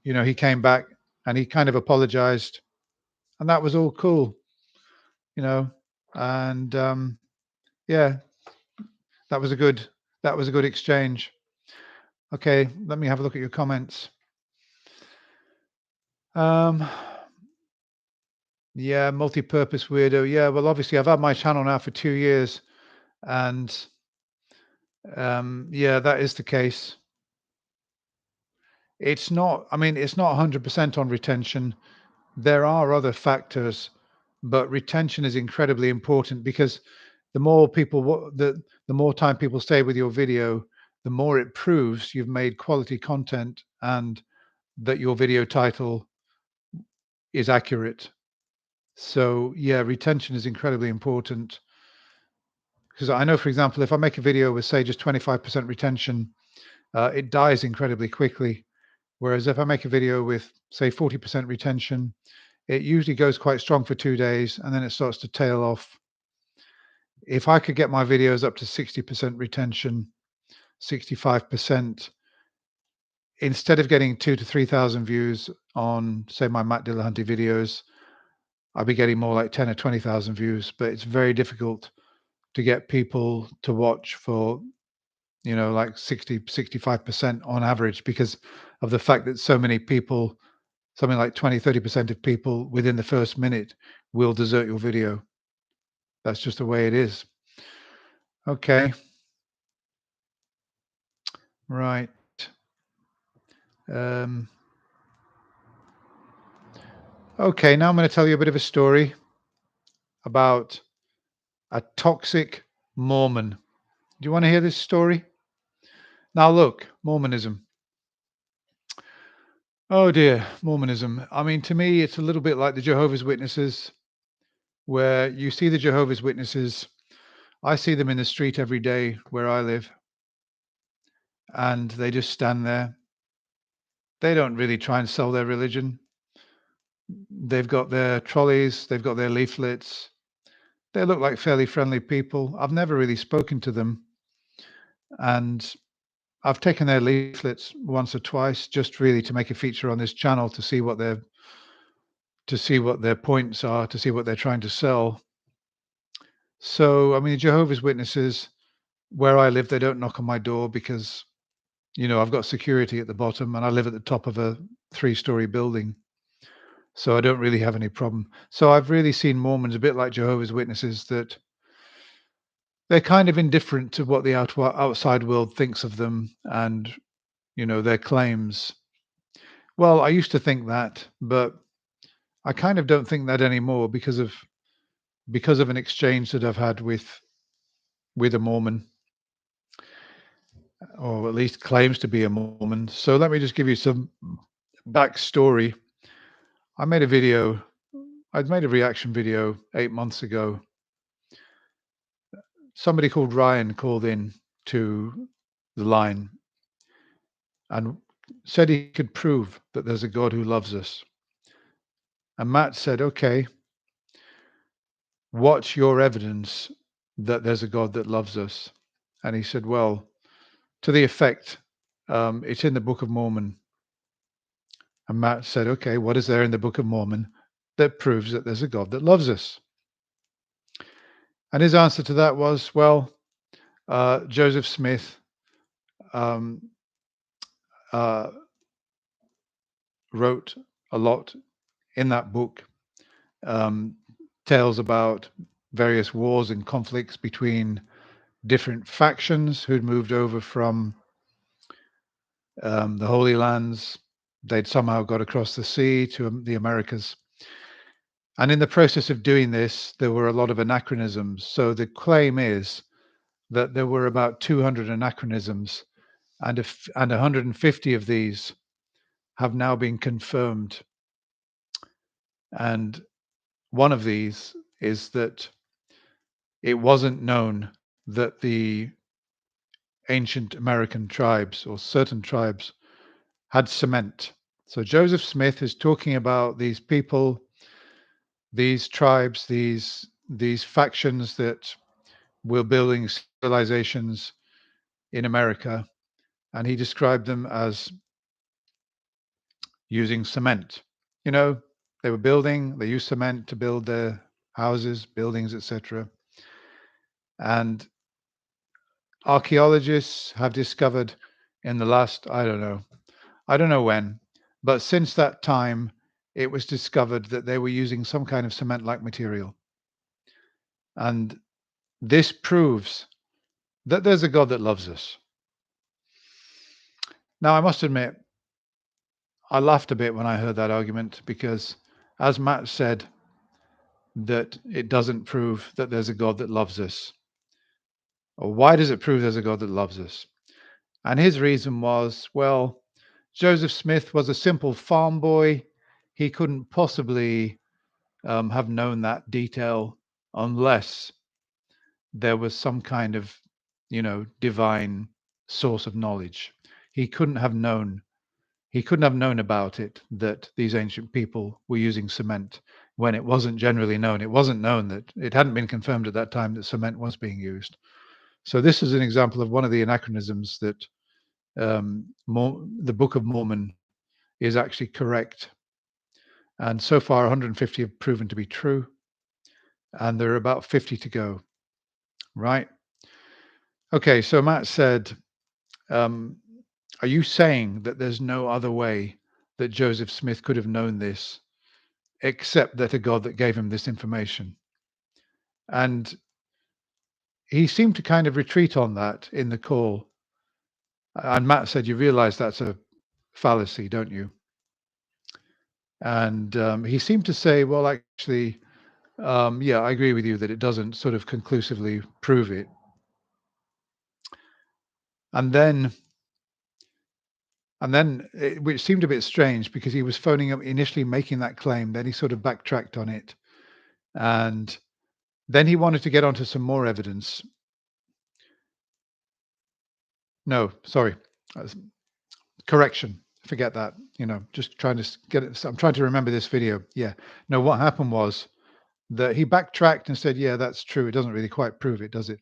he came back and he kind of apologized, and that was all cool, you know. And yeah, that was a good exchange. Okay, let me have a look at your comments. Um, yeah, multi-purpose weirdo. Yeah, well, obviously, I've had my channel now for 2 years, and yeah, that is the case. It's not. I mean, it's not 100% on retention. There are other factors, but retention is incredibly important because the more people, the more time people stay with your video, the more it proves you've made quality content and that your video title is accurate. So yeah, retention is incredibly important, because I know, for example, if I make a video with say just 25% retention, it dies incredibly quickly. Whereas if I make a video with say 40% retention, it usually goes quite strong for 2 days and then it starts to tail off. If I could get my videos up to 60% retention, 65%, instead of getting 2 to 3,000 views on say my Matt Dillahunty videos, I'll be getting more like 10 or 20,000 views, but it's very difficult to get people to watch for, like 65% on average because of the fact that so many people, something like 20, 30% of people within the first minute will desert your video. That's just the way it is. Okay. Right. Um, okay. Now I'm going to tell you a bit of a story about a toxic Mormon. Do you want to hear this story? Now, look, Mormonism. Oh dear, Mormonism. I mean, to me, it's a little bit like the Jehovah's Witnesses, where you see the Jehovah's Witnesses. I see them in the street every day where I live, and they just stand there. They don't really try and sell their religion. They've got their trolleys, they've got their leaflets. They look like fairly friendly people. I've never really spoken to them, and I've taken their leaflets once or twice just really to make a feature on this channel to see what their points are, to see what they're trying to sell. So, I mean, the Jehovah's Witnesses, where I live, they don't knock on my door because, I've got security at the bottom and I live at the top of a 3-story building. So I don't really have any problem. So I've really seen Mormons a bit like Jehovah's Witnesses that they're kind of indifferent to what the outside world thinks of them and, their claims. Well, I used to think that, but I kind of don't think that anymore because of an exchange that I've had with a Mormon, or at least claims to be a Mormon. So let me just give you some backstory. I made a video. I'd made a reaction video 8 months ago. Somebody called Ryan called in to the line and said he could prove that there's a God who loves us. And Matt said, "Okay, what's your evidence that there's a God that loves us?" And he said, "Well, to the effect, it's in the Book of Mormon." And Matt said, "Okay, what is there in the Book of Mormon that proves that there's a God that loves us?" And his answer to that was, well, Joseph Smith um, uh, wrote a lot in that book, um, tales about various wars and conflicts between different factions who'd moved over from the Holy Lands. They'd somehow got across the sea to the Americas. And in the process of doing this, there were a lot of anachronisms. So the claim is that there were about 200 anachronisms, and 150 of these have now been confirmed. And one of these is that it wasn't known that the ancient American tribes or certain tribes had cement. So Joseph Smith is talking about these people, these tribes, these factions that were building civilizations in America, and he described them as using cement. You know, they used cement to build their houses, buildings, etc. And archaeologists have discovered in the last, I don't know when, but since that time, it was discovered that they were using some kind of cement-like material. And this proves that there's a God that loves us. Now, I must admit, I laughed a bit when I heard that argument because, as Matt said, that it doesn't prove that there's a God that loves us. Or why does it prove there's a God that loves us? And his reason was, well, Joseph Smith was a simple farm boy. He couldn't possibly have known that detail unless there was some kind of, divine source of knowledge. He couldn't have known. He couldn't have known about it, that these ancient people were using cement when it wasn't generally known. It wasn't known that it hadn't been confirmed at that time that cement was being used. So this is an example of one of the anachronisms that the Book of Mormon is actually correct. And so far, 150 have proven to be true, and there are about 50 to go, right? Okay, so Matt said, um, are you saying that there's no other way that Joseph Smith could have known this except that a God that gave him this information? And he seemed to kind of retreat on that in the call. And Matt said, you realize that's a fallacy, don't you? And he seemed to say, well, actually, yeah, I agree with you that it doesn't sort of conclusively prove it. And then, which seemed a bit strange because he was phoning up initially making that claim, then he sort of backtracked on it, and then he wanted to get onto some more evidence. No, sorry, correction. Forget that. Just trying to get it. I'm trying to remember this video. Yeah. No, what happened was that he backtracked and said, "Yeah, that's true. It doesn't really quite prove it, does it?"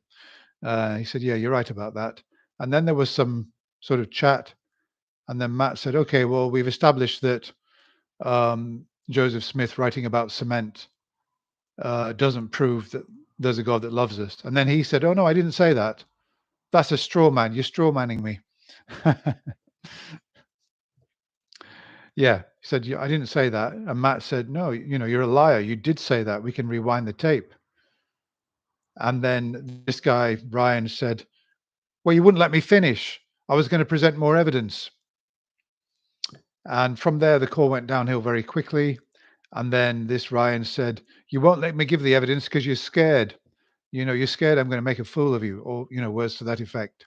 He said, "Yeah, you're right about that." And then there was some sort of chat, and then Matt said, "Okay, well, we've established that Joseph Smith writing about cement doesn't prove that there's a God that loves us." And then he said, "Oh no, I didn't say that. That's a straw man. You're straw manning me." Yeah, he said, "I didn't say that." And Matt said, "No, you're a liar. You did say that. We can rewind the tape." And then this guy, Ryan, said, "Well, you wouldn't let me finish. I was going to present more evidence." And from there, the call went downhill very quickly. And then this Ryan said, "You won't let me give the evidence because you're scared. You're scared I'm going to make a fool of you," or, words to that effect.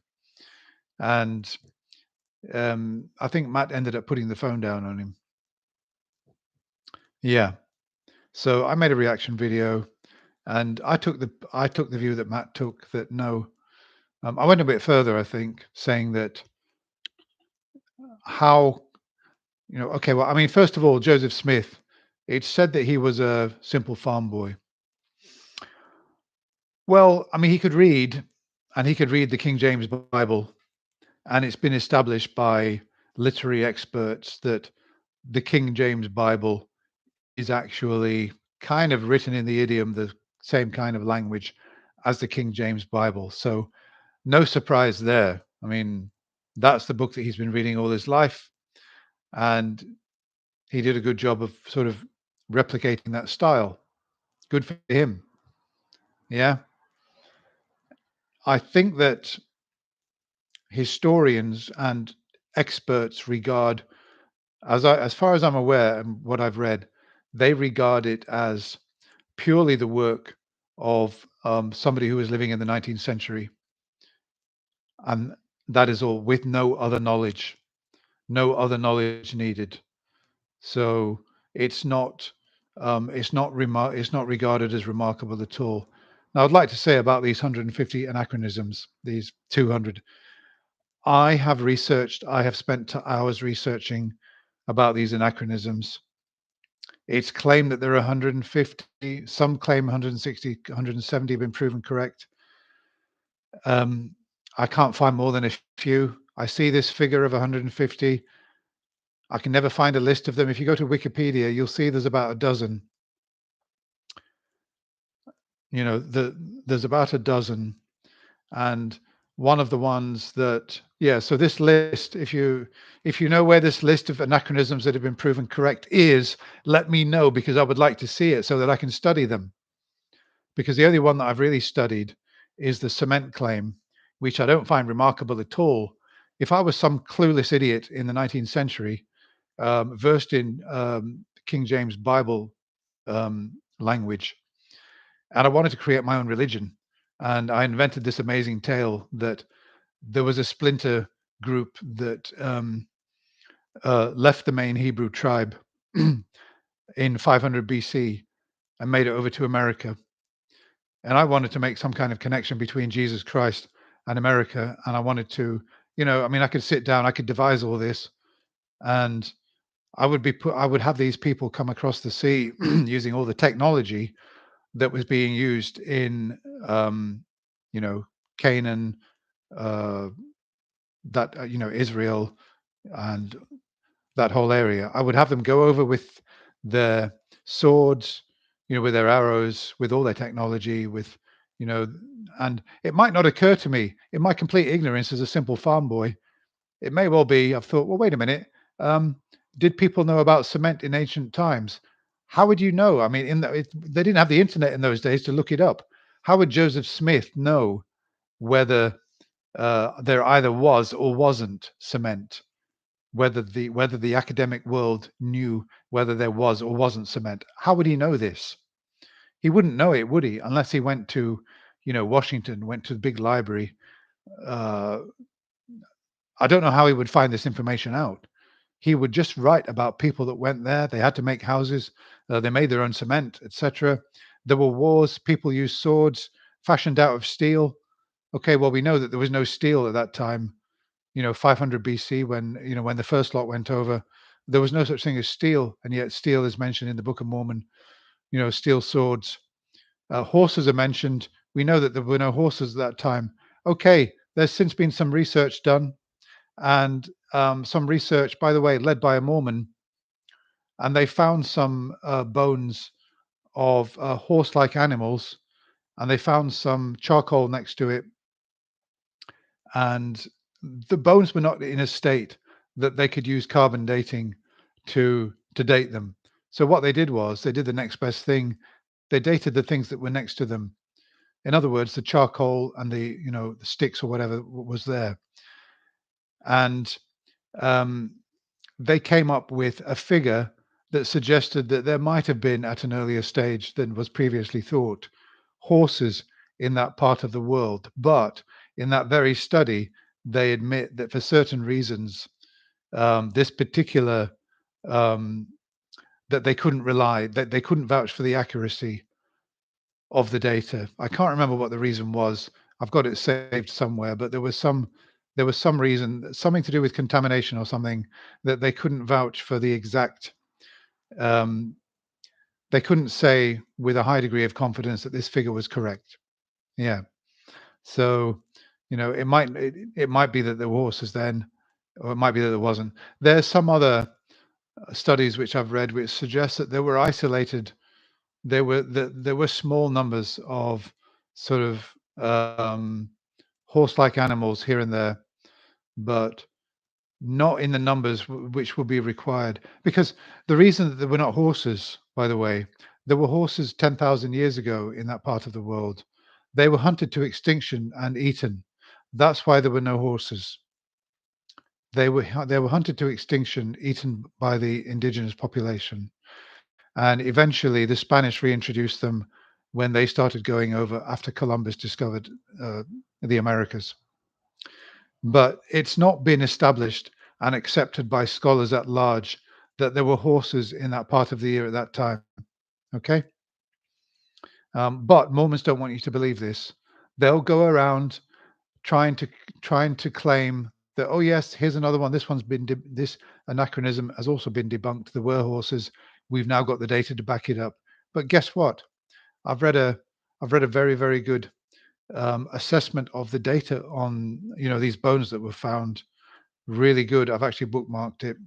And I think Matt ended up putting the phone down on him. Yeah. So I made a reaction video, and I took the view that Matt took, that no. I went a bit further, I think, saying that how, okay, well, I mean, first of all, Joseph Smith, it's said that he was a simple farm boy. Well, I mean, he could read, and he could read the King James Bible, and it's been established by literary experts that the King James Bible is actually kind of written in the idiom, the same kind of language as the King James Bible. So no surprise there. I mean, that's the book that he's been reading all his life, and he did a good job of sort of replicating that style. Good for him. Yeah. I think that historians and experts regard, as far as I'm aware and what I've read, they regard it as purely the work of somebody who was living in the 19th century, and that is all, with no other knowledge needed. So it's not regarded as remarkable at all. Now, I'd like to say about these 150 anachronisms, these 200. I have spent hours researching about these anachronisms. It's claimed that there are 150. Some claim 160, 170 have been proven correct. Um, I can't find more than a few. I see this figure of 150. I can never find a list of them. If you go to Wikipedia, you'll see there's about a dozen. There's about a dozen, and one of the ones that, yeah. So this list, if you know where this list of anachronisms that have been proven correct is, let me know, because I would like to see it so that I can study them. Because the only one that I've really studied is the cement claim, which I don't find remarkable at all. If I was some clueless idiot in the 19th century, versed in King James Bible language, and I wanted to create my own religion, and I invented this amazing tale that there was a splinter group that left the main Hebrew tribe in 500 BC and made it over to America. And I wanted to make some kind of connection between Jesus Christ and America. And I wanted to, I mean, I could sit down, I could devise all this, and I would have these people come across the sea using all the technology that was being used in, you know, Canaan, uh, Israel, and that whole area. I would have them go over with their swords, with their arrows, with all their technology, with, you know, and it might not occur to me in my complete ignorance as a simple farm boy. It may well be, I've thought, well, wait a minute. Um, did people know about cement in ancient times? How would you know? I mean, they didn't have the internet in those days to look it up. How would Joseph Smith know whether there either was or wasn't cement? Whether the academic world knew whether there was or wasn't cement? How would he know this? He wouldn't know it, would he? Unless he went to, Washington, went to the big library. Uh, I don't know how he would find this information out. He would just write about people that went there. They had to make houses. They made their own cement, etc. There were wars. People used swords fashioned out of steel. Okay, well, we know that there was no steel at that time. 500 BC, when the first lot went over, there was no such thing as steel, and yet steel is mentioned in the Book of Mormon. Steel swords. Horses are mentioned. We know that there were no horses at that time. Okay, there's since been some research done, and some research, by the way, led by a Mormon, and they found some bones of horse-like animals, and they found some charcoal next to it, and the bones were not in a state that they could use carbon dating to date them. So what they did was they did the next best thing. They dated the things that were next to them. In other words, the charcoal and the sticks or whatever was there, and um, they came up with a figure that suggested that there might have been, at an earlier stage than was previously thought, horses in that part of the world. But in that very study, they admit that for certain reasons, this particular um, that they couldn't vouch for the accuracy of the data. I can't remember what the reason was. I've got it saved somewhere, but there was some reason, something to do with contamination or something, that they couldn't vouch for the exact. Um, they couldn't say with a high degree of confidence that this figure was correct. Yeah. So, it might be that there were horses then, or it might be that there wasn't. There's some other studies which I've read which suggest that there were isolated. There were small numbers of sort of horse-like animals here and there, but not in the numbers which would be required. Because the reason that there were not horses, by the way, there were horses 10,000 years ago in that part of the world. They were hunted to extinction and eaten. That's why there were no horses. They were hunted to extinction, eaten by the indigenous population. And eventually the Spanish reintroduced them when they started going over after Columbus discovered the Americas. But it's not been established and accepted by scholars at large that there were horses in that part of the year at that time. Okay. But Mormons don't want you to believe this. They'll go around trying to trying to claim that, oh yes, here's another one. This one's been this anachronism has also been debunked. There were horses. We've now got the data to back it up. But guess what? I've read a I've read a very, very good assessment of the data on these bones that were found. Really good. I've actually bookmarked it.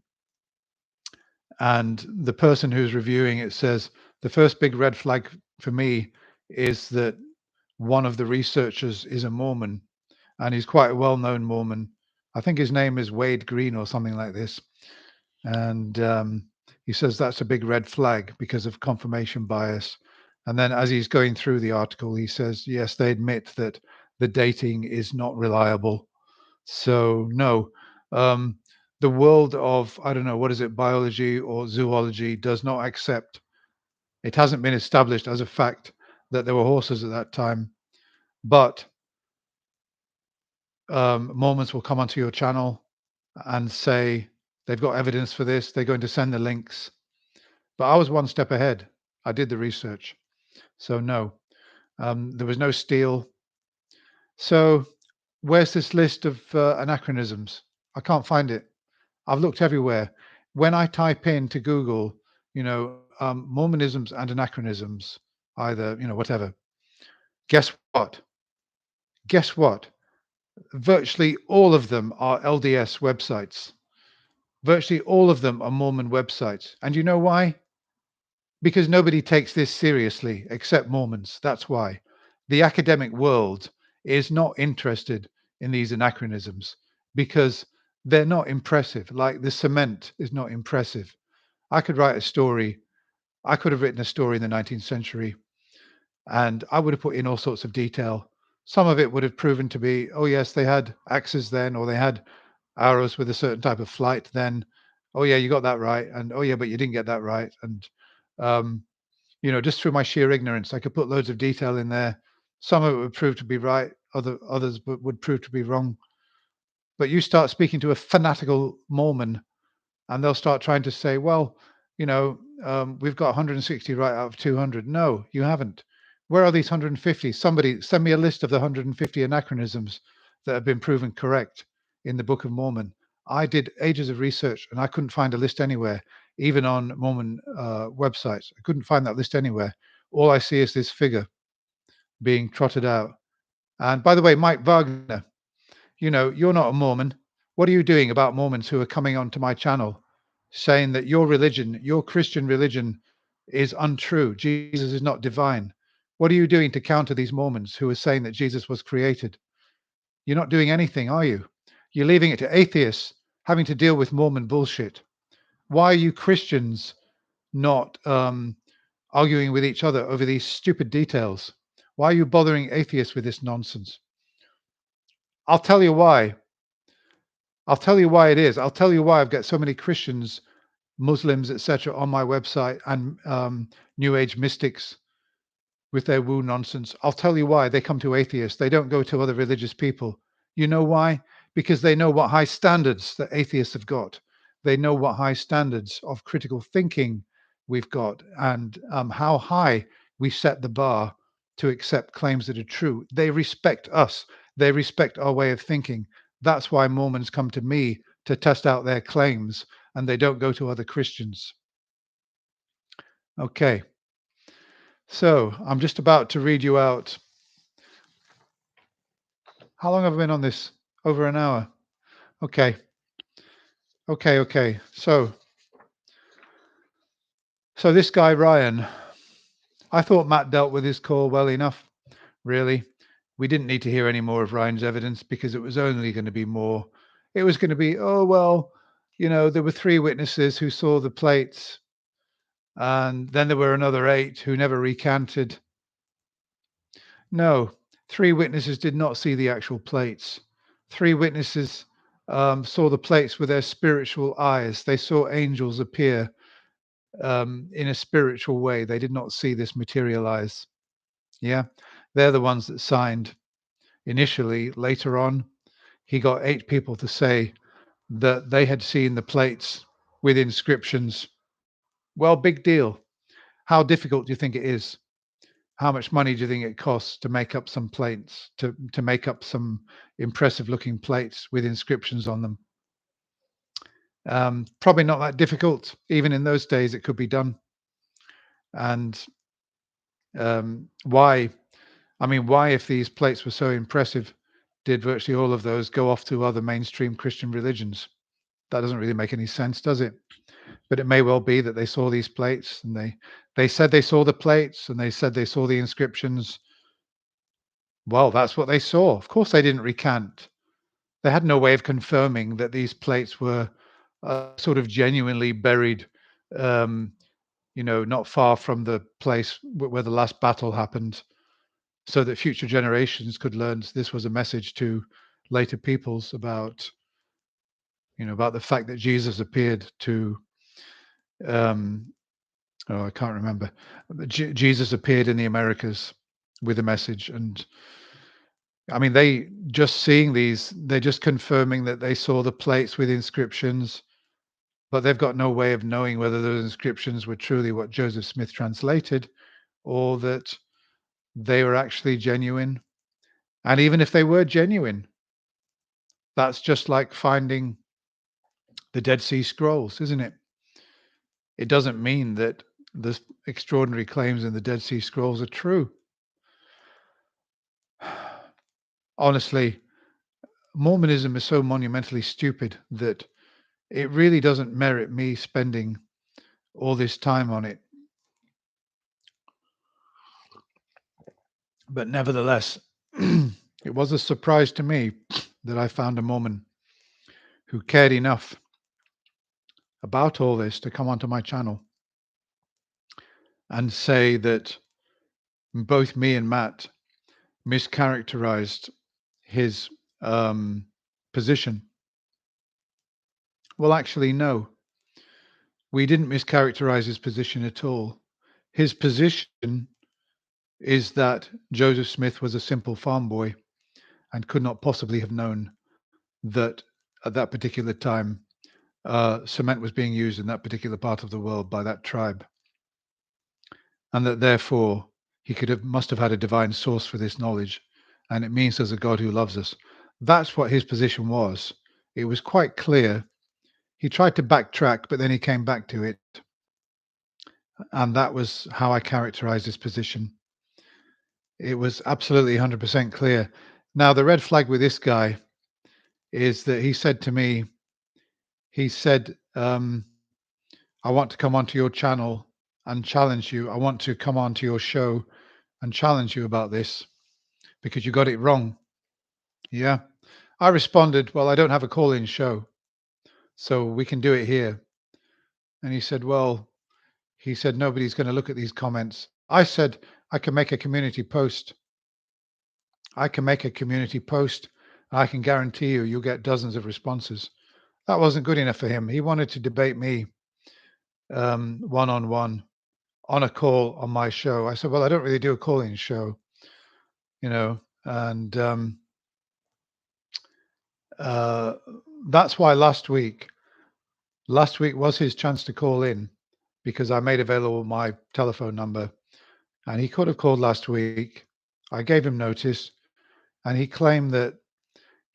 And the person who's reviewing it says the first big red flag for me is that one of the researchers is a Mormon, and he's quite a well-known Mormon. I think his name is Wade Green or something like this. And he says that's a big red flag because of confirmation bias. And then as he's going through the article, he says, yes, they admit that the dating is not reliable. So no, um, the world of, I don't know, what is it, biology or zoology does not accept. It hasn't been established as a fact that there were horses at that time. But Mormons will come onto your channel and say they've got evidence for this. They're going to send the links. But I was one step ahead. I did the research. So no, there was no steel. So where's this list of anachronisms? I can't find it. I've looked everywhere. When I type into Google, Mormonisms and anachronisms, either, whatever, guess what? Guess what? Virtually all of them are LDS websites. Virtually all of them are Mormon websites. And you know why? because nobody takes this seriously except Mormons. That's why. The academic world is not interested in these anachronisms because they're not impressive. Like the cement is not impressive. I could write a story. I could have written a story in the 19th century and I would have put in all sorts of detail. Some of it would have proven to be, oh, yes, they had axes then, or they had arrows with a certain type of flight then. Oh, yeah, you got that right. And oh, yeah, but you didn't get that right. And um, just through my sheer ignorance, I could put loads of detail in there. Some of it would prove to be right, others would prove to be wrong. But you start speaking to a fanatical Mormon, and they'll start trying to say, well, we've got 160 right out of 200. No, you haven't. Where are these 150? Somebody send me a list of the 150 anachronisms that have been proven correct in the Book of Mormon. I did ages of research and I couldn't find a list anywhere, even on Mormon websites. I couldn't find that list anywhere. All I see is this figure being trotted out. And by the way, Mike Wagner, you're not a Mormon. What are you doing about Mormons who are coming onto my channel saying that your religion, your Christian religion, is untrue? Jesus is not divine. What are you doing to counter these Mormons who are saying that Jesus was created? You're not doing anything, are you? You're leaving it to atheists having to deal with Mormon bullshit. Why are you Christians not arguing with each other over these stupid details? Why are you bothering atheists with this nonsense? I'll tell you why. I'll tell you why it is. I'll tell you why I've got so many Christians, Muslims, etc., on my website and New Age mystics with their woo nonsense. I'll tell you why they come to atheists. They don't go to other religious people. You know why? Because they know what high standards that atheists have got. They know what high standards of critical thinking we've got and how high we set the bar to accept claims that are true. They respect us. They respect our way of thinking. That's why Mormons come to me to test out their claims and they don't go to other Christians. Okay. So I'm just about to read you out. How long have I been on this? Over an hour. Okay. Okay. So this guy, Ryan, I thought Matt dealt with his call well enough, really. We didn't need to hear any more of Ryan's evidence because it was only going to be more. It was going to be, oh, well, there were 3 witnesses who saw the plates, and then there were another 8 who never recanted. No, 3 witnesses did not see the actual plates. 3 witnesses saw the plates with their spiritual eyes. They saw angels appear in a spiritual way. They did not see this materialize. Yeah, they're the ones that signed initially. Later on, he got 8 people to say that they had seen the plates with inscriptions. Well, big deal. How difficult do you think it is? How much money do you think it costs to make up some plates, to make up some impressive looking plates with inscriptions on them? Probably not that difficult. Even in those days, it could be done. And why? I mean, why, if these plates were so impressive, did virtually all of those go off to other mainstream Christian religions? That doesn't really make any sense, does it? But it may well be that they saw these plates and they said they saw the plates and they said they saw the inscriptions. Well, that's what they saw. Of course, they didn't recant. They had no way of confirming that these plates were sort of genuinely buried, um, not far from the place where the last battle happened, so that future generations could learn this was a message to later peoples about the fact that Jesus appeared to, um, oh, I can't remember. Jesus appeared in the Americas with a message. And I mean, they're just confirming that they saw the plates with inscriptions, but they've got no way of knowing whether those inscriptions were truly what Joseph Smith translated or that they were actually genuine. And even if they were genuine, that's just like finding the Dead Sea Scrolls, isn't it? It doesn't mean that the extraordinary claims in the Dead Sea Scrolls are true. Honestly, Mormonism is so monumentally stupid that it really doesn't merit me spending all this time on it. But nevertheless, it was a surprise to me that I found a Mormon who cared enough about all this to come onto my channel and say that both me and Matt mischaracterized his position. Well, actually, no, we didn't mischaracterize his position at all. His position is that Joseph Smith was a simple farm boy and could not possibly have known that at that particular time cement was being used in that particular part of the world by that tribe, and that therefore he must have had a divine source for this knowledge, and it means there's a God who loves us. That's what his position was. It was quite clear. He tried to backtrack, but then he came back to it, and that was how I characterized his position. It was absolutely 100% clear. Now, the red flag with this guy is that he said to me, he said, I want to come onto your channel and challenge you. I want to come onto your show and challenge you about this because you got it wrong. Yeah. I responded, well, I don't have a call-in show, so we can do it here. And he said, well, nobody's going to look at these comments. I said, I can make a community post. I can make a community post. I can guarantee you'll get dozens of responses. That wasn't good enough for him. He wanted to debate me one-on-one on a call on my show. I said, well, I don't really do a call-in show, and uh, that's why last week was his chance to call in because I made available my telephone number, and he could have called last week. I gave him notice, and he claimed that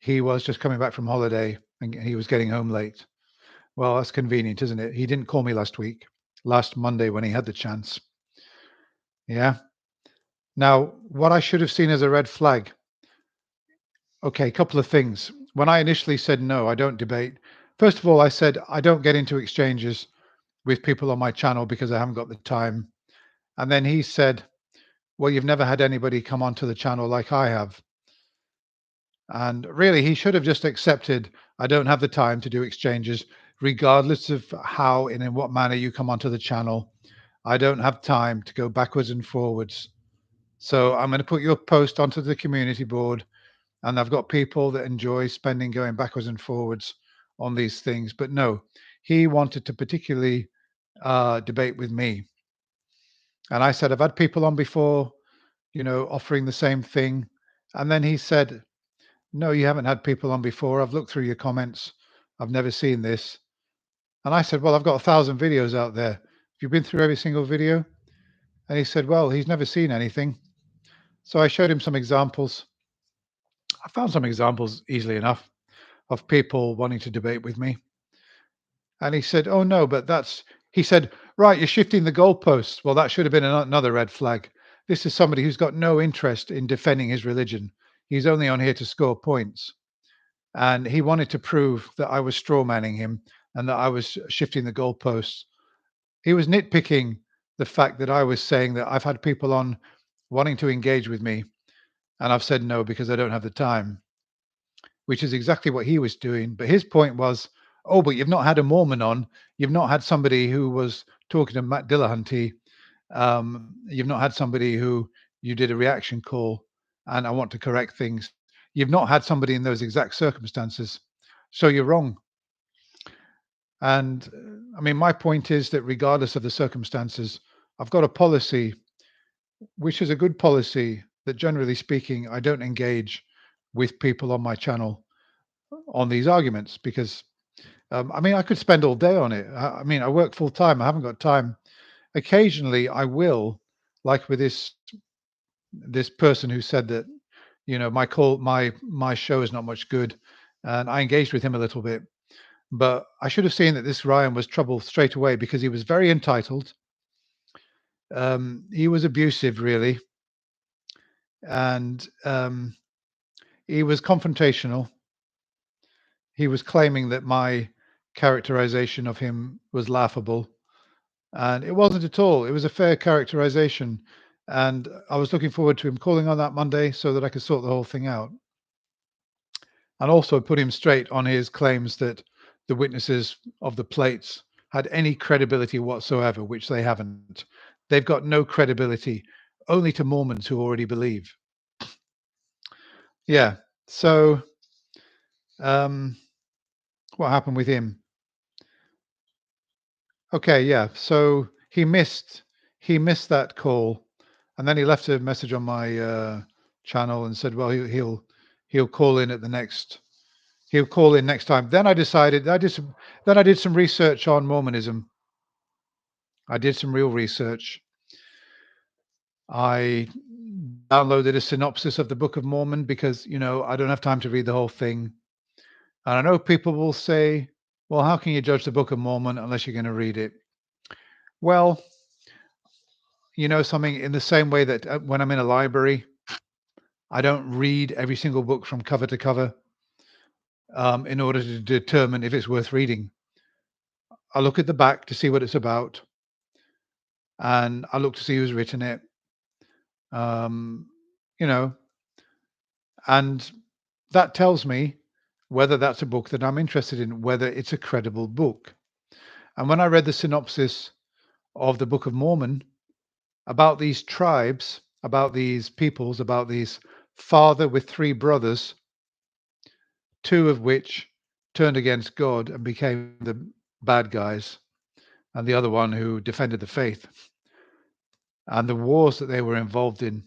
he was just coming back from holiday and he was getting home late. Well, that's convenient, isn't it? He didn't call me last Monday when he had the chance. Yeah. Now, what I should have seen as a red flag. Okay, a couple of things. When I initially said no, I don't debate. First of all, I said I don't get into exchanges with people on my channel because I haven't got the time. And then he said, well, you've never had anybody come onto the channel like I have. And really, he should have just accepted I don't have the time to do exchanges, regardless of how and in what manner you come onto the channel. I don't have time to go backwards and forwards. So I'm going to put your post onto the community board. And I've got people that enjoy spending going backwards and forwards on these things. But no, he wanted to particularly debate with me. And I said, I've had people on before, offering the same thing. And then he said, no, you haven't had people on before. I've looked through your comments. I've never seen this. And I said, well, I've got 1,000 videos out there. Have you been through every single video? And he said, well, he's never seen anything. So I showed him some examples. I found some examples easily enough of people wanting to debate with me. And he said, oh, no, but he said, right, you're shifting the goalposts. Well, that should have been another red flag. This is somebody who's got no interest in defending his religion. He's only on here to score points. And he wanted to prove that I was straw manning him and that I was shifting the goalposts. He was nitpicking the fact that I was saying that I've had people on wanting to engage with me. And I've said no because I don't have the time, which is exactly what he was doing. But his point was, oh, but you've not had a Mormon on. You've not had somebody who was talking to Matt Dillahunty. You've not had somebody who you did a reaction call, and I want to correct things. You've not had somebody in those exact circumstances. So you're wrong. And I mean, my point is that regardless of the circumstances, I've got a policy, which is a good policy, that generally speaking, I don't engage with people on my channel on these arguments because I mean, I could spend all day on it. I mean, I work full time. I haven't got time. Occasionally, I will, like with this person who said that, my show is not much good, and I engaged with him a little bit. But I should have seen that this Ryan was trouble straight away because he was very entitled. He was abusive, really, and he was confrontational. He was claiming that my characterization of him was laughable. And it wasn't at all. It was a fair characterization. And I was looking forward to him calling on that Monday so that I could sort the whole thing out, and also put him straight on his claims that the witnesses of the plates had any credibility whatsoever, which they haven't. They've got no credibility, only to Mormons who already believe. Yeah. So, um, what happened with him? Okay, yeah. So he missed that call, and then he left a message on my channel and said, "Well, he'll call in at the next. He'll call in next time." Then I decided I did some research on Mormonism. I did some real research. I downloaded a synopsis of the Book of Mormon because I don't have time to read the whole thing. And I know people will say, "Well, how can you judge the Book of Mormon unless you're going to read it?" Well, something in the same way that when I'm in a library, I don't read every single book from cover to cover in order to determine if it's worth reading. I look at the back to see what it's about, and I look to see who's written it. Um, you know, and that tells me whether that's a book that I'm interested in, whether it's a credible book. And when I read the synopsis of the Book of Mormon about these tribes, about these peoples, about these father with three brothers, two of which turned against God and became the bad guys, and the other one who defended the faith, and the wars that they were involved in,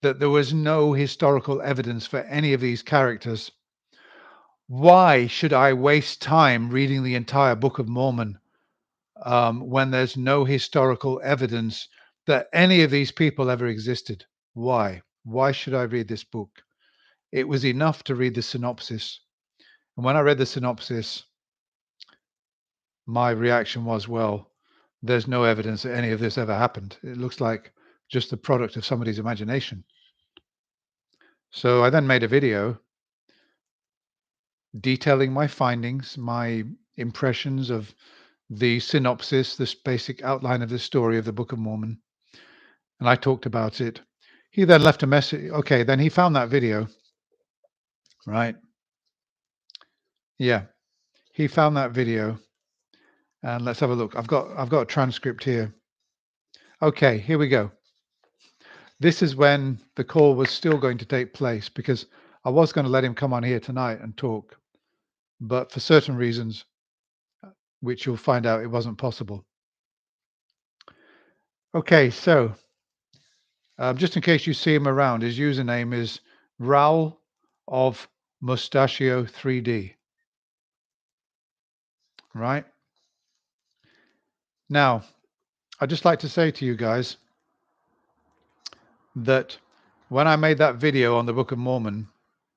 that there was no historical evidence for any of these characters. Why should I waste time reading the entire Book of Mormon when there's no historical evidence that any of these people ever existed? Why? Why should I read this book? It was enough to read the synopsis. And when I read the synopsis, my reaction was, well, there's no evidence that any of this ever happened. It looks like just the product of somebody's imagination. So I then made a video detailing my findings, my impressions of the synopsis, this basic outline of the story of the Book of Mormon. And I talked about it. He then left a message. Okay, then he found that video, right? Yeah, he found that video. And let's have a look. I've got a transcript here. Okay, here we go. This is when the call was still going to take place because I was going to let him come on here tonight and talk, but for certain reasons, which you'll find out, it wasn't possible. Okay, so just in case you see him around, his username is Raul of Mustachio 3D. Right? Now, I'd just like to say to you guys that when I made that video on the Book of Mormon,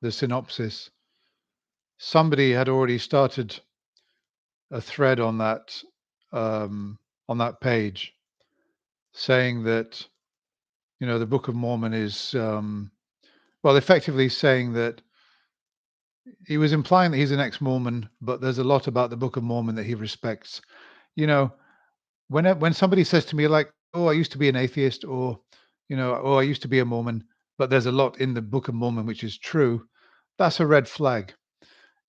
the synopsis, somebody had already started a thread on that page saying that the Book of Mormon is well, effectively saying that he was implying that he's an ex-Mormon, but there's a lot about the Book of Mormon that he respects. You know, when somebody says to me like, "Oh, I used to be an atheist," or "Oh, I used to be a Mormon," but there's a lot in the Book of Mormon which is true, that's a red flag.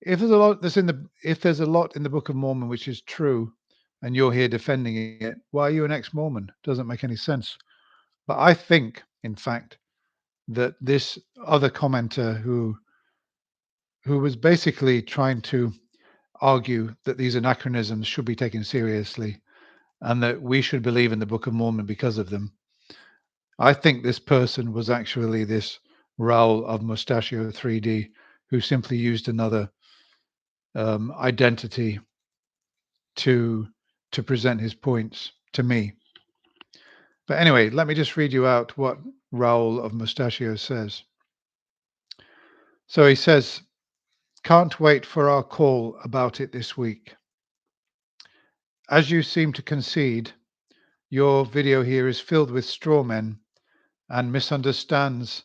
If there's a lot in the Book of Mormon which is true, and you're here defending it, why are you an ex-Mormon? Doesn't make any sense. But I think, in fact, that this other commenter who was basically trying to argue that these anachronisms should be taken seriously and that we should believe in the Book of Mormon because of them. I think this person was actually this Raul of Mustachio 3D who simply used another identity to present his points to me. But anyway, let me just read you out what Raul of Mustachio says. So he says, "Can't wait for our call about it this week. As you seem to concede, your video here is filled with straw men and misunderstands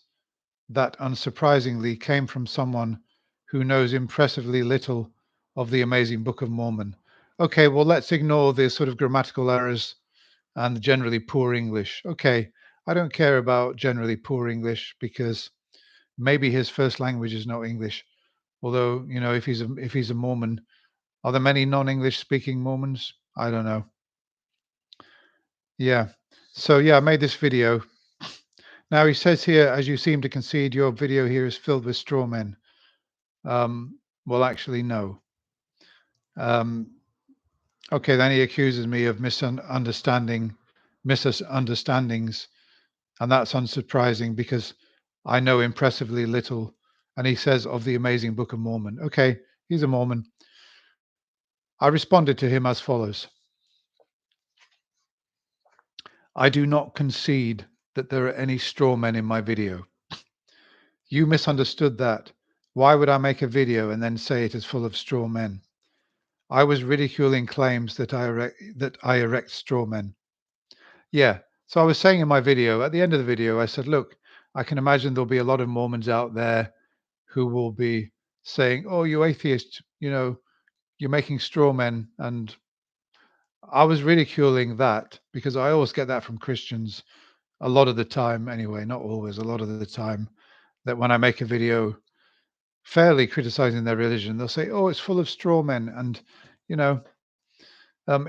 that unsurprisingly came from someone who knows impressively little of the amazing Book of Mormon." Okay, well, let's ignore the sort of grammatical errors and generally poor English. Okay, I don't care about generally poor English because maybe his first language is not English. Although, if he's a Mormon, are there many non-English speaking Mormons? I don't know. Yeah. So yeah, I made this video. Now he says here, as you seem to concede, your video here is filled with straw men. Well, actually, no. Um, okay, then he accuses me of misunderstandings, and that's unsurprising because I know impressively little. And he says of the amazing Book of Mormon. Okay, he's a Mormon. I responded to him as follows. I do not concede that there are any straw men in my video. You misunderstood that. Why would I make a video and then say it is full of straw men? I was ridiculing claims that I erect straw men. Yeah. So I was saying in my video, at the end of the video, I said, look, I can imagine there'll be a lot of Mormons out there who will be saying, oh, you atheist, you're making straw men. And I was ridiculing that because I always get that from Christians a lot of the time anyway, not always, a lot of the time, that when I make a video fairly criticizing their religion, they'll say, oh, it's full of straw men. And, you know,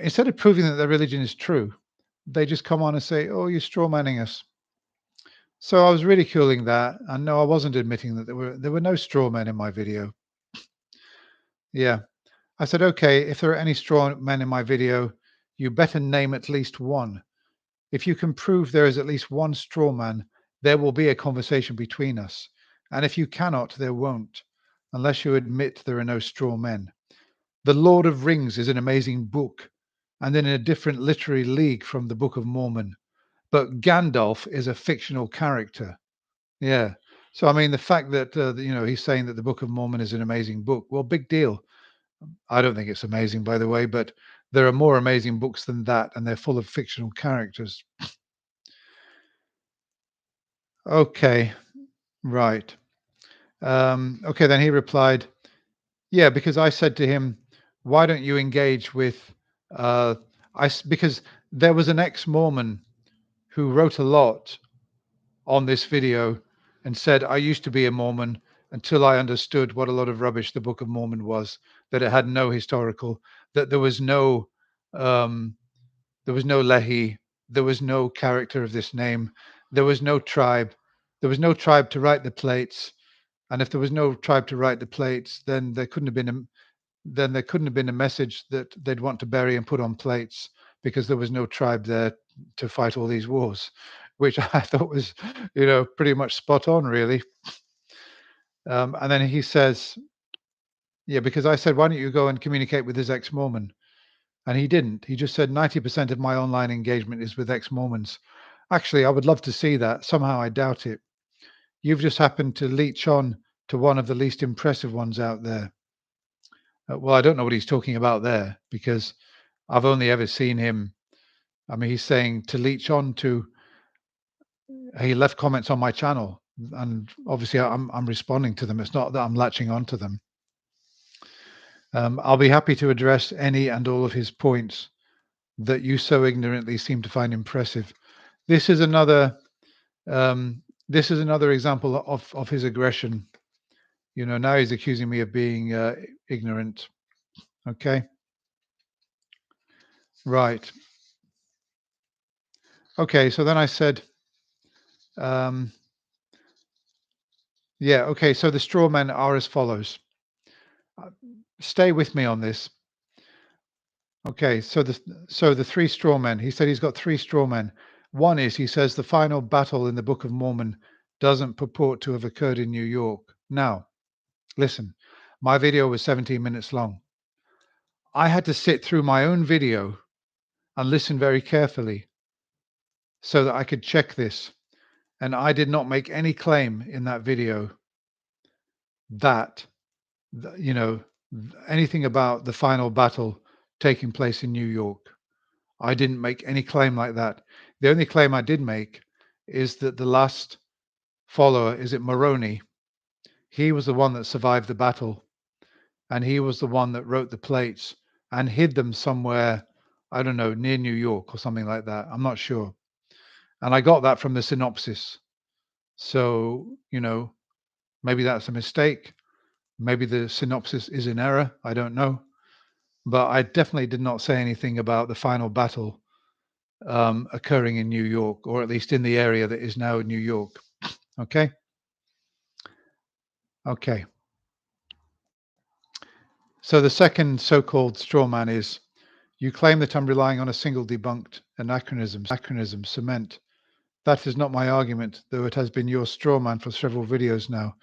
instead of proving that their religion is true, they just come on and say, oh, you're straw manning us. So I was ridiculing that. And no, I wasn't admitting that there were no straw men in my video. Yeah. I said, okay, if there are any straw men in my video, you better name at least one. If you can prove there is at least one straw man, there will be a conversation between us. And if you cannot, there won't, unless you admit there are no straw men. The Lord of Rings is an amazing book, and in a different literary league from the Book of Mormon. But Gandalf is a fictional character. Yeah. So, I mean, the fact that, he's saying that the Book of Mormon is an amazing book, well, big deal. I don't think it's amazing, by the way, but there are more amazing books than that, and they're full of fictional characters. Okay, right. Okay, then he replied, yeah, because I said to him, why don't you engage with, uh, because there was an ex-Mormon who wrote a lot on this video and said, I used to be a Mormon until I understood what a lot of rubbish the Book of Mormon was, that it had no historical, that um, there was no Lehi, there was no character of this name, there was no tribe, to write the plates, and if there was no tribe to write the plates, then there couldn't have been a message that they'd want to bury and put on plates because there was no tribe there to fight all these wars, which I thought was, pretty much spot on, really. And then he says, yeah, because I said, why don't you go and communicate with his ex-Mormon? And he didn't. He just said 90% of my online engagement is with ex-Mormons. Actually, I would love to see that. Somehow I doubt it. You've just happened to leech on to one of the least impressive ones out there. Well, I don't know what he's talking about there because I've only ever seen him. I mean, he's saying to leech on to. He left comments on my channel, and obviously I'm responding to them. It's not that I'm latching onto them. I'll be happy to address any and all of his points that you so ignorantly seem to find impressive. This is another. This is another example of his aggression. Now he's accusing me of being ignorant. Okay. Right. Okay. So then I said, um, yeah. Okay. So the straw men are as follows. Uh, Stay with me on this. Okay, so the three straw men. He said he's got three straw men. One is he says the final battle in the Book of Mormon doesn't purport to have occurred in New York. Now, listen, my video was 17 minutes long. I had to sit through my own video and listen very carefully so that I could check this. And I did not make any claim in that video that, anything about the final battle taking place in New York. I didn't make any claim like that. The only claim I did make is that the last follower, is it Moroni? He was the one that survived the battle, and he was the one that wrote the plates and hid them somewhere, I don't know, near New York or something like that. I'm not sure. And I got that from the synopsis. So, maybe that's a mistake. Maybe the synopsis is in error. I don't know. But I definitely did not say anything about the final battle occurring in New York, or at least in the area that is now New York. Okay? Okay. So the second so-called straw man is, you claim that I'm relying on a single debunked anachronism, cement. That is not my argument, though it has been your straw man for several videos now.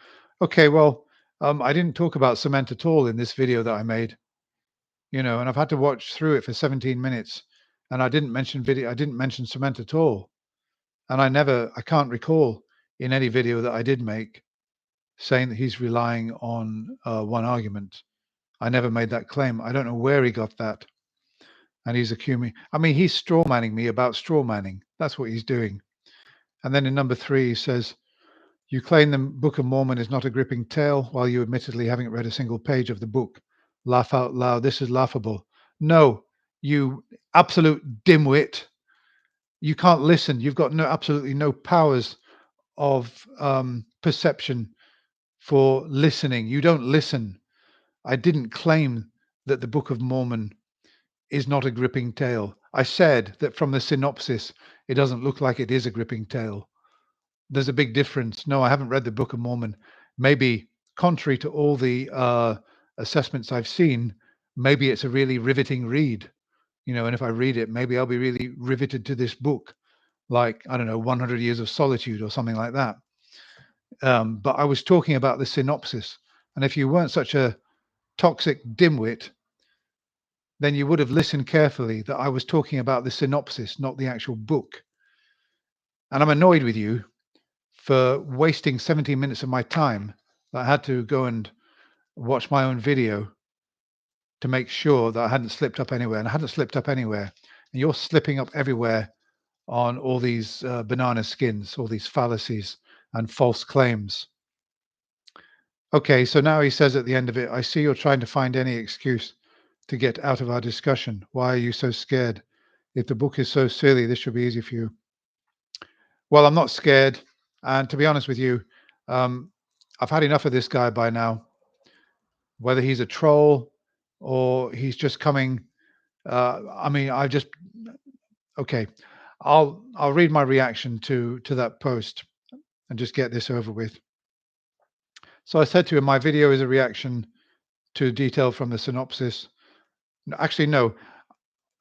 Okay, well, I didn't talk about cement at all in this video that I made, and I've had to watch through it for 17 minutes, and I didn't mention cement at all. And I can't recall in any video that I did make saying that he's relying on one argument. I never made that claim. I don't know where he got that. And he's accusing me. I mean, he's straw manning me about straw manning. That's what he's doing. And then in number 3, he says, you claim the Book of Mormon is not a gripping tale, while you admittedly haven't read a single page of the book. Laugh out loud. This is laughable. No, you absolute dimwit. You can't listen. You've got absolutely no powers of perception for listening. You don't listen. I didn't claim that the Book of Mormon is not a gripping tale. I said that from the synopsis, it doesn't look like it is a gripping tale. There's a big difference. No, I haven't read the Book of Mormon. Maybe, contrary to all the assessments I've seen, maybe it's a really riveting read. And if I read it, maybe I'll be really riveted to this book, like, I don't know, 100 Years of Solitude or something like that. But I was talking about the synopsis. And if you weren't such a toxic dimwit, then you would have listened carefully that I was talking about the synopsis, not the actual book. And I'm annoyed with you for wasting 17 minutes of my time. I had to go and watch my own video to make sure that I hadn't slipped up anywhere. And I hadn't slipped up anywhere. And you're slipping up everywhere on all these banana skins, all these fallacies and false claims. Okay, so now he says at the end of it, I see you're trying to find any excuse to get out of our discussion. Why are you so scared? If the book is so silly, this should be easy for you. Well, I'm not scared. And to be honest with you, I've had enough of this guy by now. Whether he's a troll or he's just coming. Okay. I'll read my reaction to that post and just get this over with. So I said to him, my video is a reaction to detail from the synopsis. Actually, no,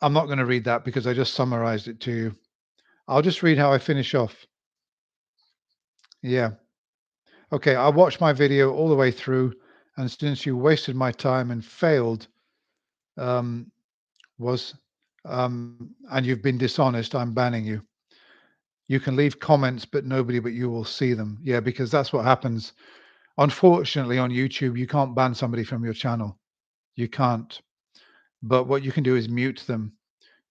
I'm not going to read that because I just summarized it to you. I'll just read how I finish off. Yeah. Okay, I watched my video all the way through, and since you wasted my time and failed, and you've been dishonest, I'm banning you. You can leave comments, but nobody but you will see them. Yeah, because that's what happens. Unfortunately, on YouTube, you can't ban somebody from your channel. You can't. But what you can do is mute them,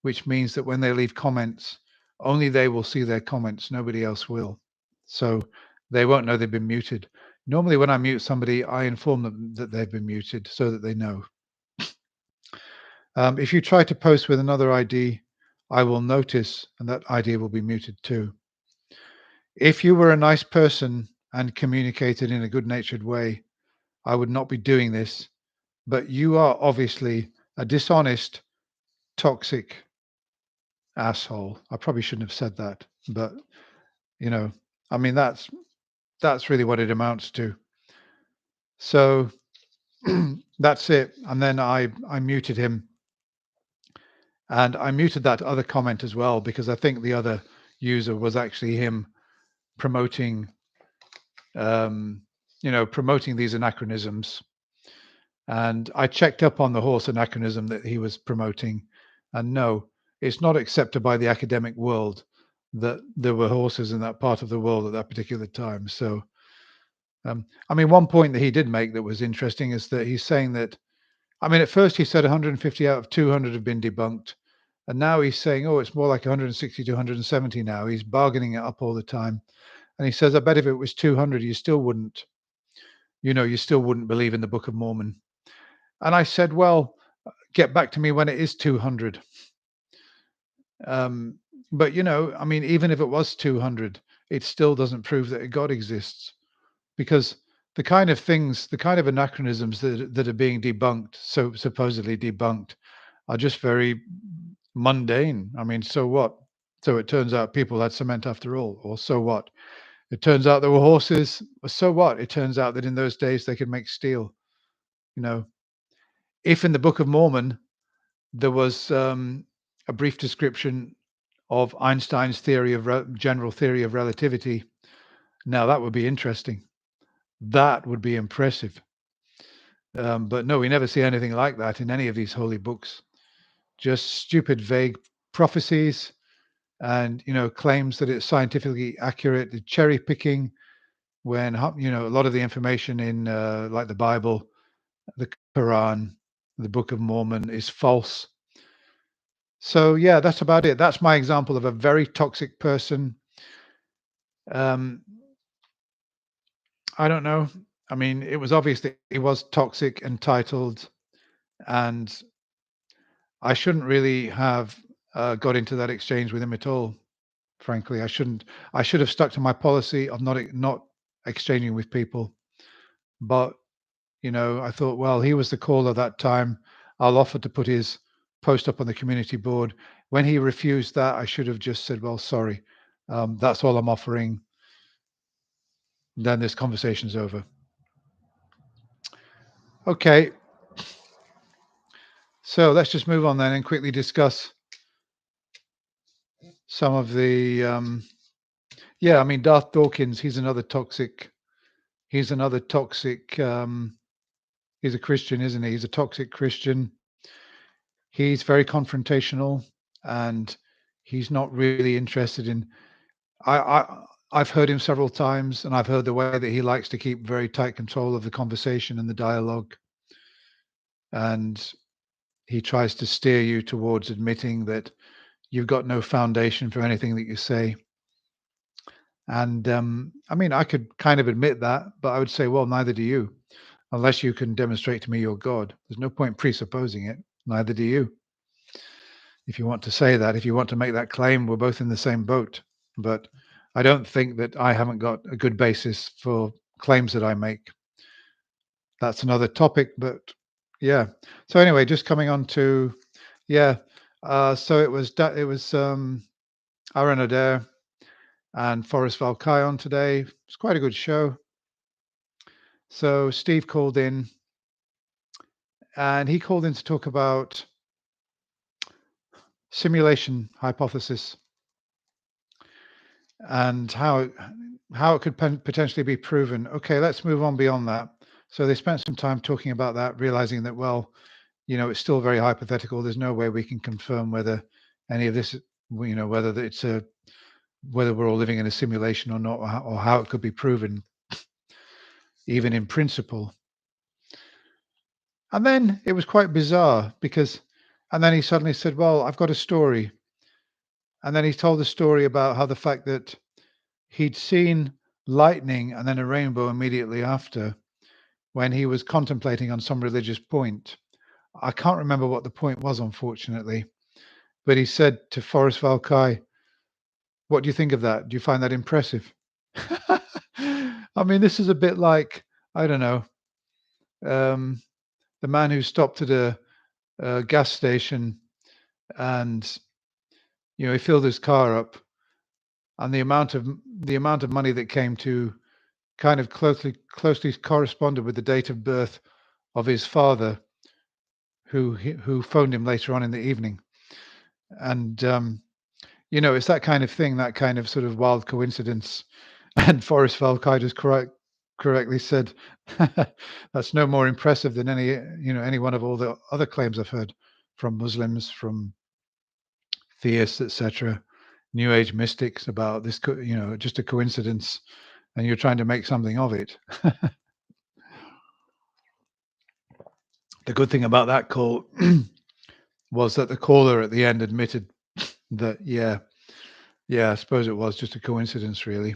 which means that when they leave comments, only they will see their comments. Nobody else will. So they won't know they've been muted. Normally, when I mute somebody, I inform them that they've been muted so that they know. If you try to post with another ID, I will notice, and that ID will be muted too. If you were a nice person and communicated in a good-natured way, I would not be doing this. But you are obviously a dishonest, toxic asshole. I probably shouldn't have said that, but I mean, that's really what it amounts to. So that's it. And then I muted him, and I muted that other comment as well, because I think the other user was actually him promoting, promoting these anachronisms. And I checked up on the horse anachronism that he was promoting, and no, it's not accepted by the academic world that there were horses in that part of the world at that particular time. So, I mean, one point that he did make that was interesting is that he's saying that, I mean, at first he said 150 out of 200 have been debunked. And now he's saying, oh, it's more like 160 to 170 now. He's bargaining it up all the time. And he says, I bet if it was 200, you still wouldn't believe in the Book of Mormon. And I said, well, get back to me when it is 200. But, I mean, even if it was 200, it still doesn't prove that a God exists, because the kind of anachronisms that are being debunked, so supposedly debunked, are just very mundane. I mean, so what? So it turns out people had cement after all, or so what? It turns out there were horses. So what? It turns out that in those days they could make steel. You know, if in the Book of Mormon there was a brief description of Einstein's general theory of relativity, now that would be interesting. That would be impressive. But no, we never see anything like that in any of these holy books. Just stupid, vague prophecies and claims that it's scientifically accurate. The cherry picking when a lot of the information in like the Bible, the Quran, the Book of Mormon is false. So yeah, that's about it. That's my example of a very toxic person. Um, I don't know. I mean, it was obvious that he was toxic, entitled, and I shouldn't really have got into that exchange with him at all. Frankly, I shouldn't. I should have stuck to my policy of not exchanging with people. But I thought, well, he was the caller that time. I'll offer to put his post up on the community board. When he refused that, I should have just said, well, sorry, that's all I'm offering. Then this conversation's over. Okay, so let's just move on then and quickly discuss some of the. Yeah, I mean, Darth Dawkins. He's another toxic. He's another toxic. He's a Christian, isn't he? He's a toxic Christian. He's very confrontational, and he's not really interested in. I've heard him several times, and I've heard the way that he likes to keep very tight control of the conversation and the dialogue, and he tries to steer you towards admitting that you've got no foundation for anything that you say. And I mean, I could kind of admit that, but I would say, well, neither do you, unless you can demonstrate to me you're God. There's no point presupposing it. Neither do you. If you want to say that, if you want to make that claim, we're both in the same boat. But I don't think that I haven't got a good basis for claims that I make. That's another topic, but yeah. So anyway, just coming on to yeah. So it was Aaron Adair and Forrest Valkai today. It's quite a good show. So Steve called in, and he called in to talk about simulation hypothesis and how it could potentially be proven. Okay, let's move on beyond that. So they spent some time talking about that, realizing that, well, it's still very hypothetical. There's no way we can confirm whether any of this, whether we're all living in a simulation or not, or how it could be proven, even in principle. And then it was quite bizarre and then he suddenly said, well, I've got a story. And then he told the story about how the fact that he'd seen lightning and then a rainbow immediately after when he was contemplating on some religious point. I can't remember what the point was, unfortunately, but he said to Forrest Valkai, what do you think of that? Do you find that impressive? I mean, this is a bit like, I don't know, um, the man who stopped at a gas station and, he filled his car up, and the amount of money that came to kind of closely corresponded with the date of birth of his father, who phoned him later on in the evening. And it's that kind of thing, that kind of sort of wild coincidence. And Forrest Valkai just correctly said, "That's no more impressive than any one of all the other claims I've heard from Muslims, from theists, etc., New Age mystics about this, just a coincidence, and you're trying to make something of it." The good thing about that call was that the caller at the end admitted that, yeah, I suppose it was just a coincidence, really.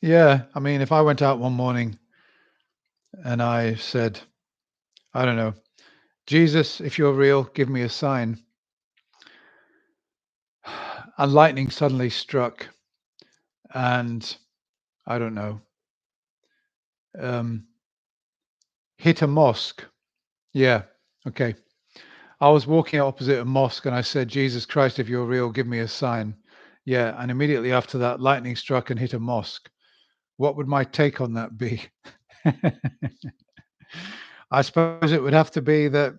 Yeah, I mean, if I went out one morning and I said, I don't know, Jesus, if you're real, give me a sign. and lightning suddenly struck, and I don't know, um, hit a mosque. Yeah, okay. I was walking opposite a mosque and I said, "Jesus Christ, if you're real, give me a sign." Yeah, and immediately after that, lightning struck and hit a mosque. What would my take on that be? I suppose it would have to be that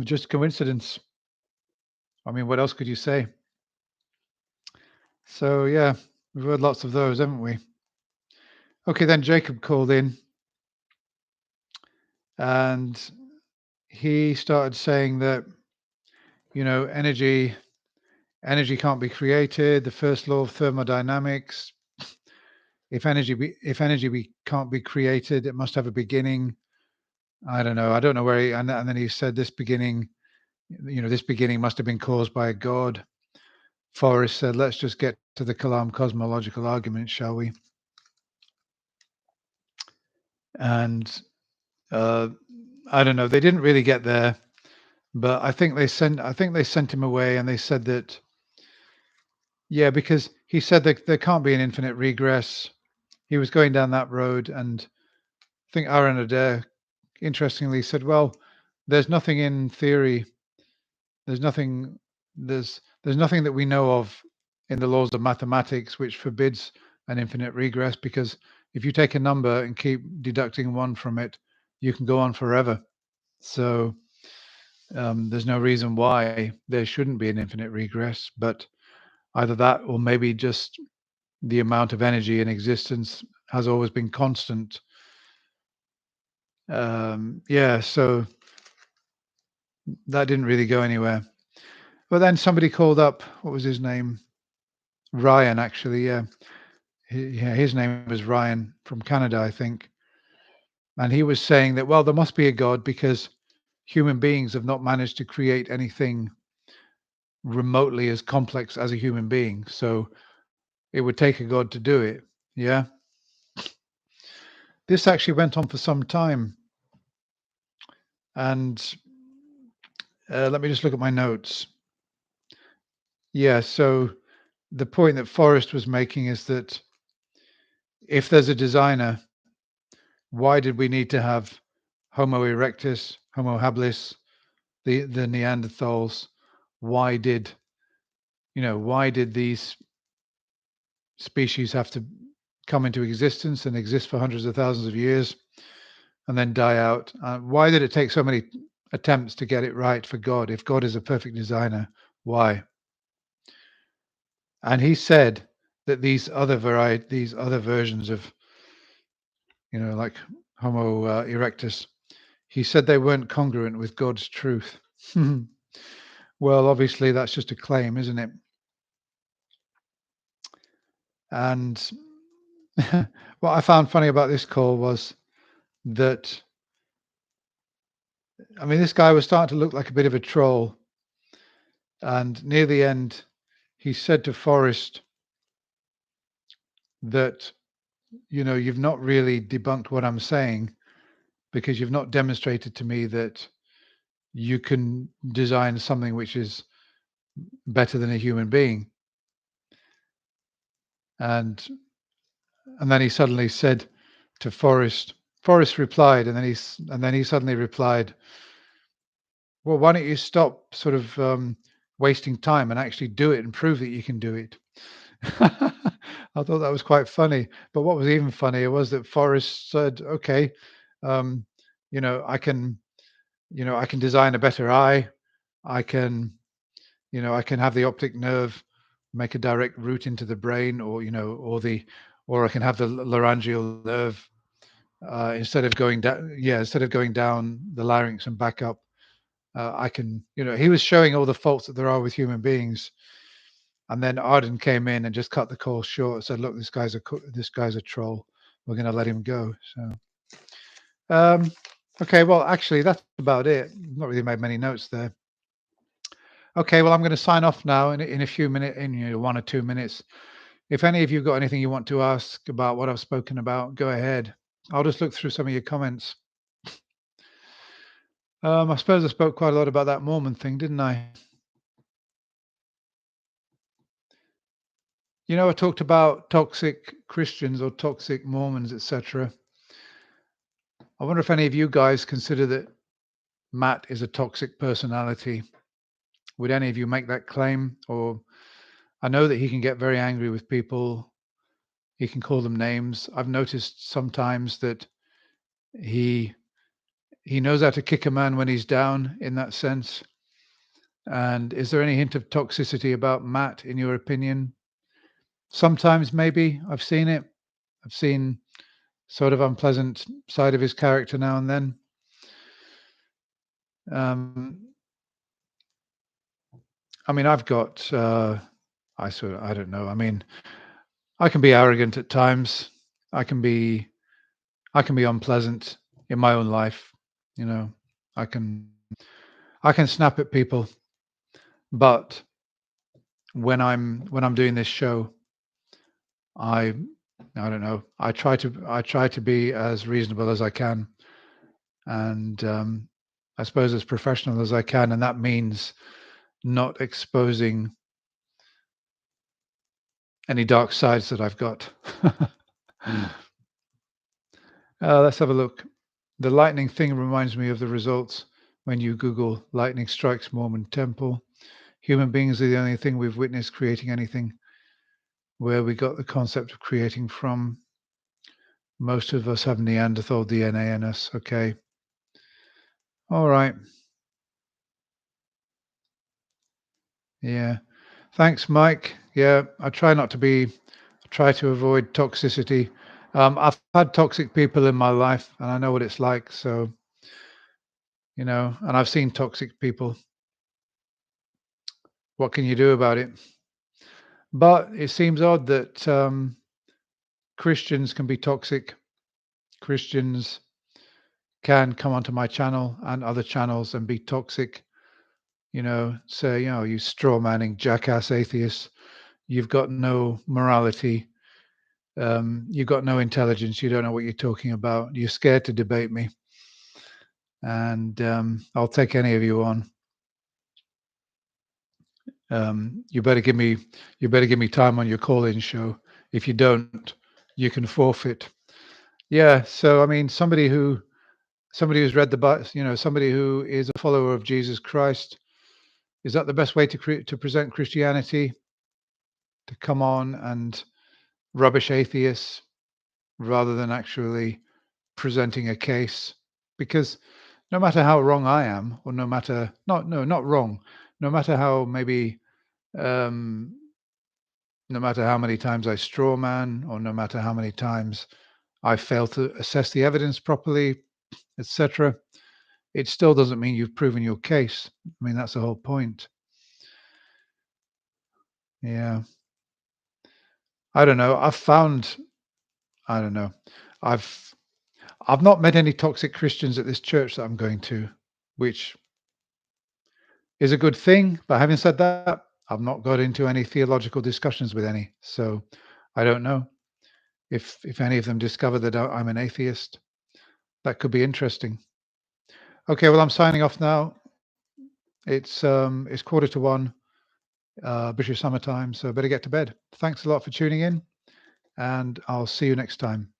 just coincidence. I mean, what else could you say? So yeah, we've heard lots of those, haven't we? Okay, then Jacob called in and he started saying that, energy can't be created. The first law of thermodynamics. If energy can't be created, it must have a beginning. I don't know. I don't know where he and then he said this beginning, this beginning must have been caused by a god. Forrest said, let's just get to the Kalam cosmological argument, shall we? And uh, I don't know. They didn't really get there, but I think they sent him away, and they said that yeah, because he said that there can't be an infinite regress. He was going down that road, and I think Aaron Adair interestingly said, well, there's nothing in theory. There's nothing. There's nothing that we know of in the laws of mathematics which forbids an infinite regress, because if you take a number and keep deducting one from it, you can go on forever. So there's no reason why there shouldn't be an infinite regress. But either that, or maybe just the amount of energy in existence has always been constant. Yeah, so that didn't really go anywhere. But then somebody called up. What was his name? Ryan, actually. Yeah, yeah, his name was Ryan from Canada, I think. And he was saying that, well, there must be a God because human beings have not managed to create anything remotely as complex as a human being. So it would take a God to do it. Yeah. This actually went on for some time. And let me just look at my notes. Yeah. So the point that Forrest was making is that if there's a designer, why did we need to have Homo erectus, Homo habilis, the Neanderthals? Why did why did these species have to come into existence and exist for hundreds of thousands of years and then die out? Why did it take so many attempts to get it right for God? If God is a perfect designer, why? And he said that these other versions of, like Homo erectus, he said they weren't congruent with God's truth. Well, obviously that's just a claim, isn't it? And what I found funny about this call was that, I mean, this guy was starting to look like a bit of a troll. And near the end, he said to Forrest that, you've not really debunked what I'm saying, because you've not demonstrated to me that you can design something which is better than a human being. And and then he suddenly said to Forrest replied, and then he suddenly replied, well, why don't you stop sort of wasting time and actually do it and prove that you can do it? I thought that was quite funny. But what was even funnier was that Forrest said, "Okay, um, I can design a better eye. I can, I can have the optic nerve make a direct route into the brain, or I can have the laryngeal nerve instead of going down the larynx and back up. I can, he was showing all the faults that there are with human beings." And then Arden came in and just cut the call short. Said, "Look, this guy's a troll. We're going to let him go." So, um, okay, well, actually, that's about it. Not really made many notes there. Okay, well, I'm going to sign off now in a few minutes, in 1 or 2 minutes. If any of you got anything you want to ask about what I've spoken about, go ahead. I'll just look through some of your comments. I suppose I spoke quite a lot about that Mormon thing, didn't I? I talked about toxic Christians or toxic Mormons, etc. I wonder if any of you guys consider that Matt is a toxic personality. Would any of you make that claim? Or I know that he can get very angry with people. He can call them names. I've noticed sometimes that he he knows how to kick a man when he's down in that sense. And is there any hint of toxicity about Matt in your opinion? Sometimes maybe I've seen it. I've seen sort of unpleasant side of his character now and then. Um, I mean, I've got I don't know. I mean, I can be arrogant at times. I can be I can be unpleasant in my own life. You know, I can I can snap at people, but when I'm doing this show, I I don't know. I try to be as reasonable as I can, and I suppose as professional as I can, and that means not exposing any dark sides that I've got. Let's have a look. The lightning thing reminds me of the results when you Google lightning strikes Mormon temple. Human beings are the only thing we've witnessed creating anything. Where we got the concept of creating from. Most of us have Neanderthal DNA in us. Okay. All right. Yeah. Thanks, Mike. Yeah, try to avoid toxicity. I've had toxic people in my life and I know what it's like. So, and I've seen toxic people. What can you do about it? But it seems odd that Christians can be toxic. Christians can come onto my channel and other channels and be toxic, say, you straw manning, jackass atheists. You've got no morality. You've got no intelligence. You don't know what you're talking about. You're scared to debate me. And I'll take any of you on. You better give me time on your call-in show. If you don't, you can forfeit. Yeah. So I mean, somebody who's read the Bible, somebody who is a follower of Jesus Christ. Is that the best way to present Christianity? To come on and rubbish atheists rather than actually presenting a case? Because no matter how wrong I am, or no matter not wrong, no matter how maybe um, no matter how many times I straw man, or no matter how many times I fail to assess the evidence properly, etc., it still doesn't mean you've proven your case. I mean, that's the whole point. Yeah. I don't know. I don't know. I've I've not met any toxic Christians at this church that I'm going to, which is a good thing. But having said that, I've not got into any theological discussions with any. So I don't know if any of them discover that I'm an atheist. That could be interesting. Okay, well I'm signing off now. It's 1:45, British summer time, so I better get to bed. Thanks a lot for tuning in, and I'll see you next time.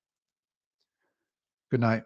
Good night.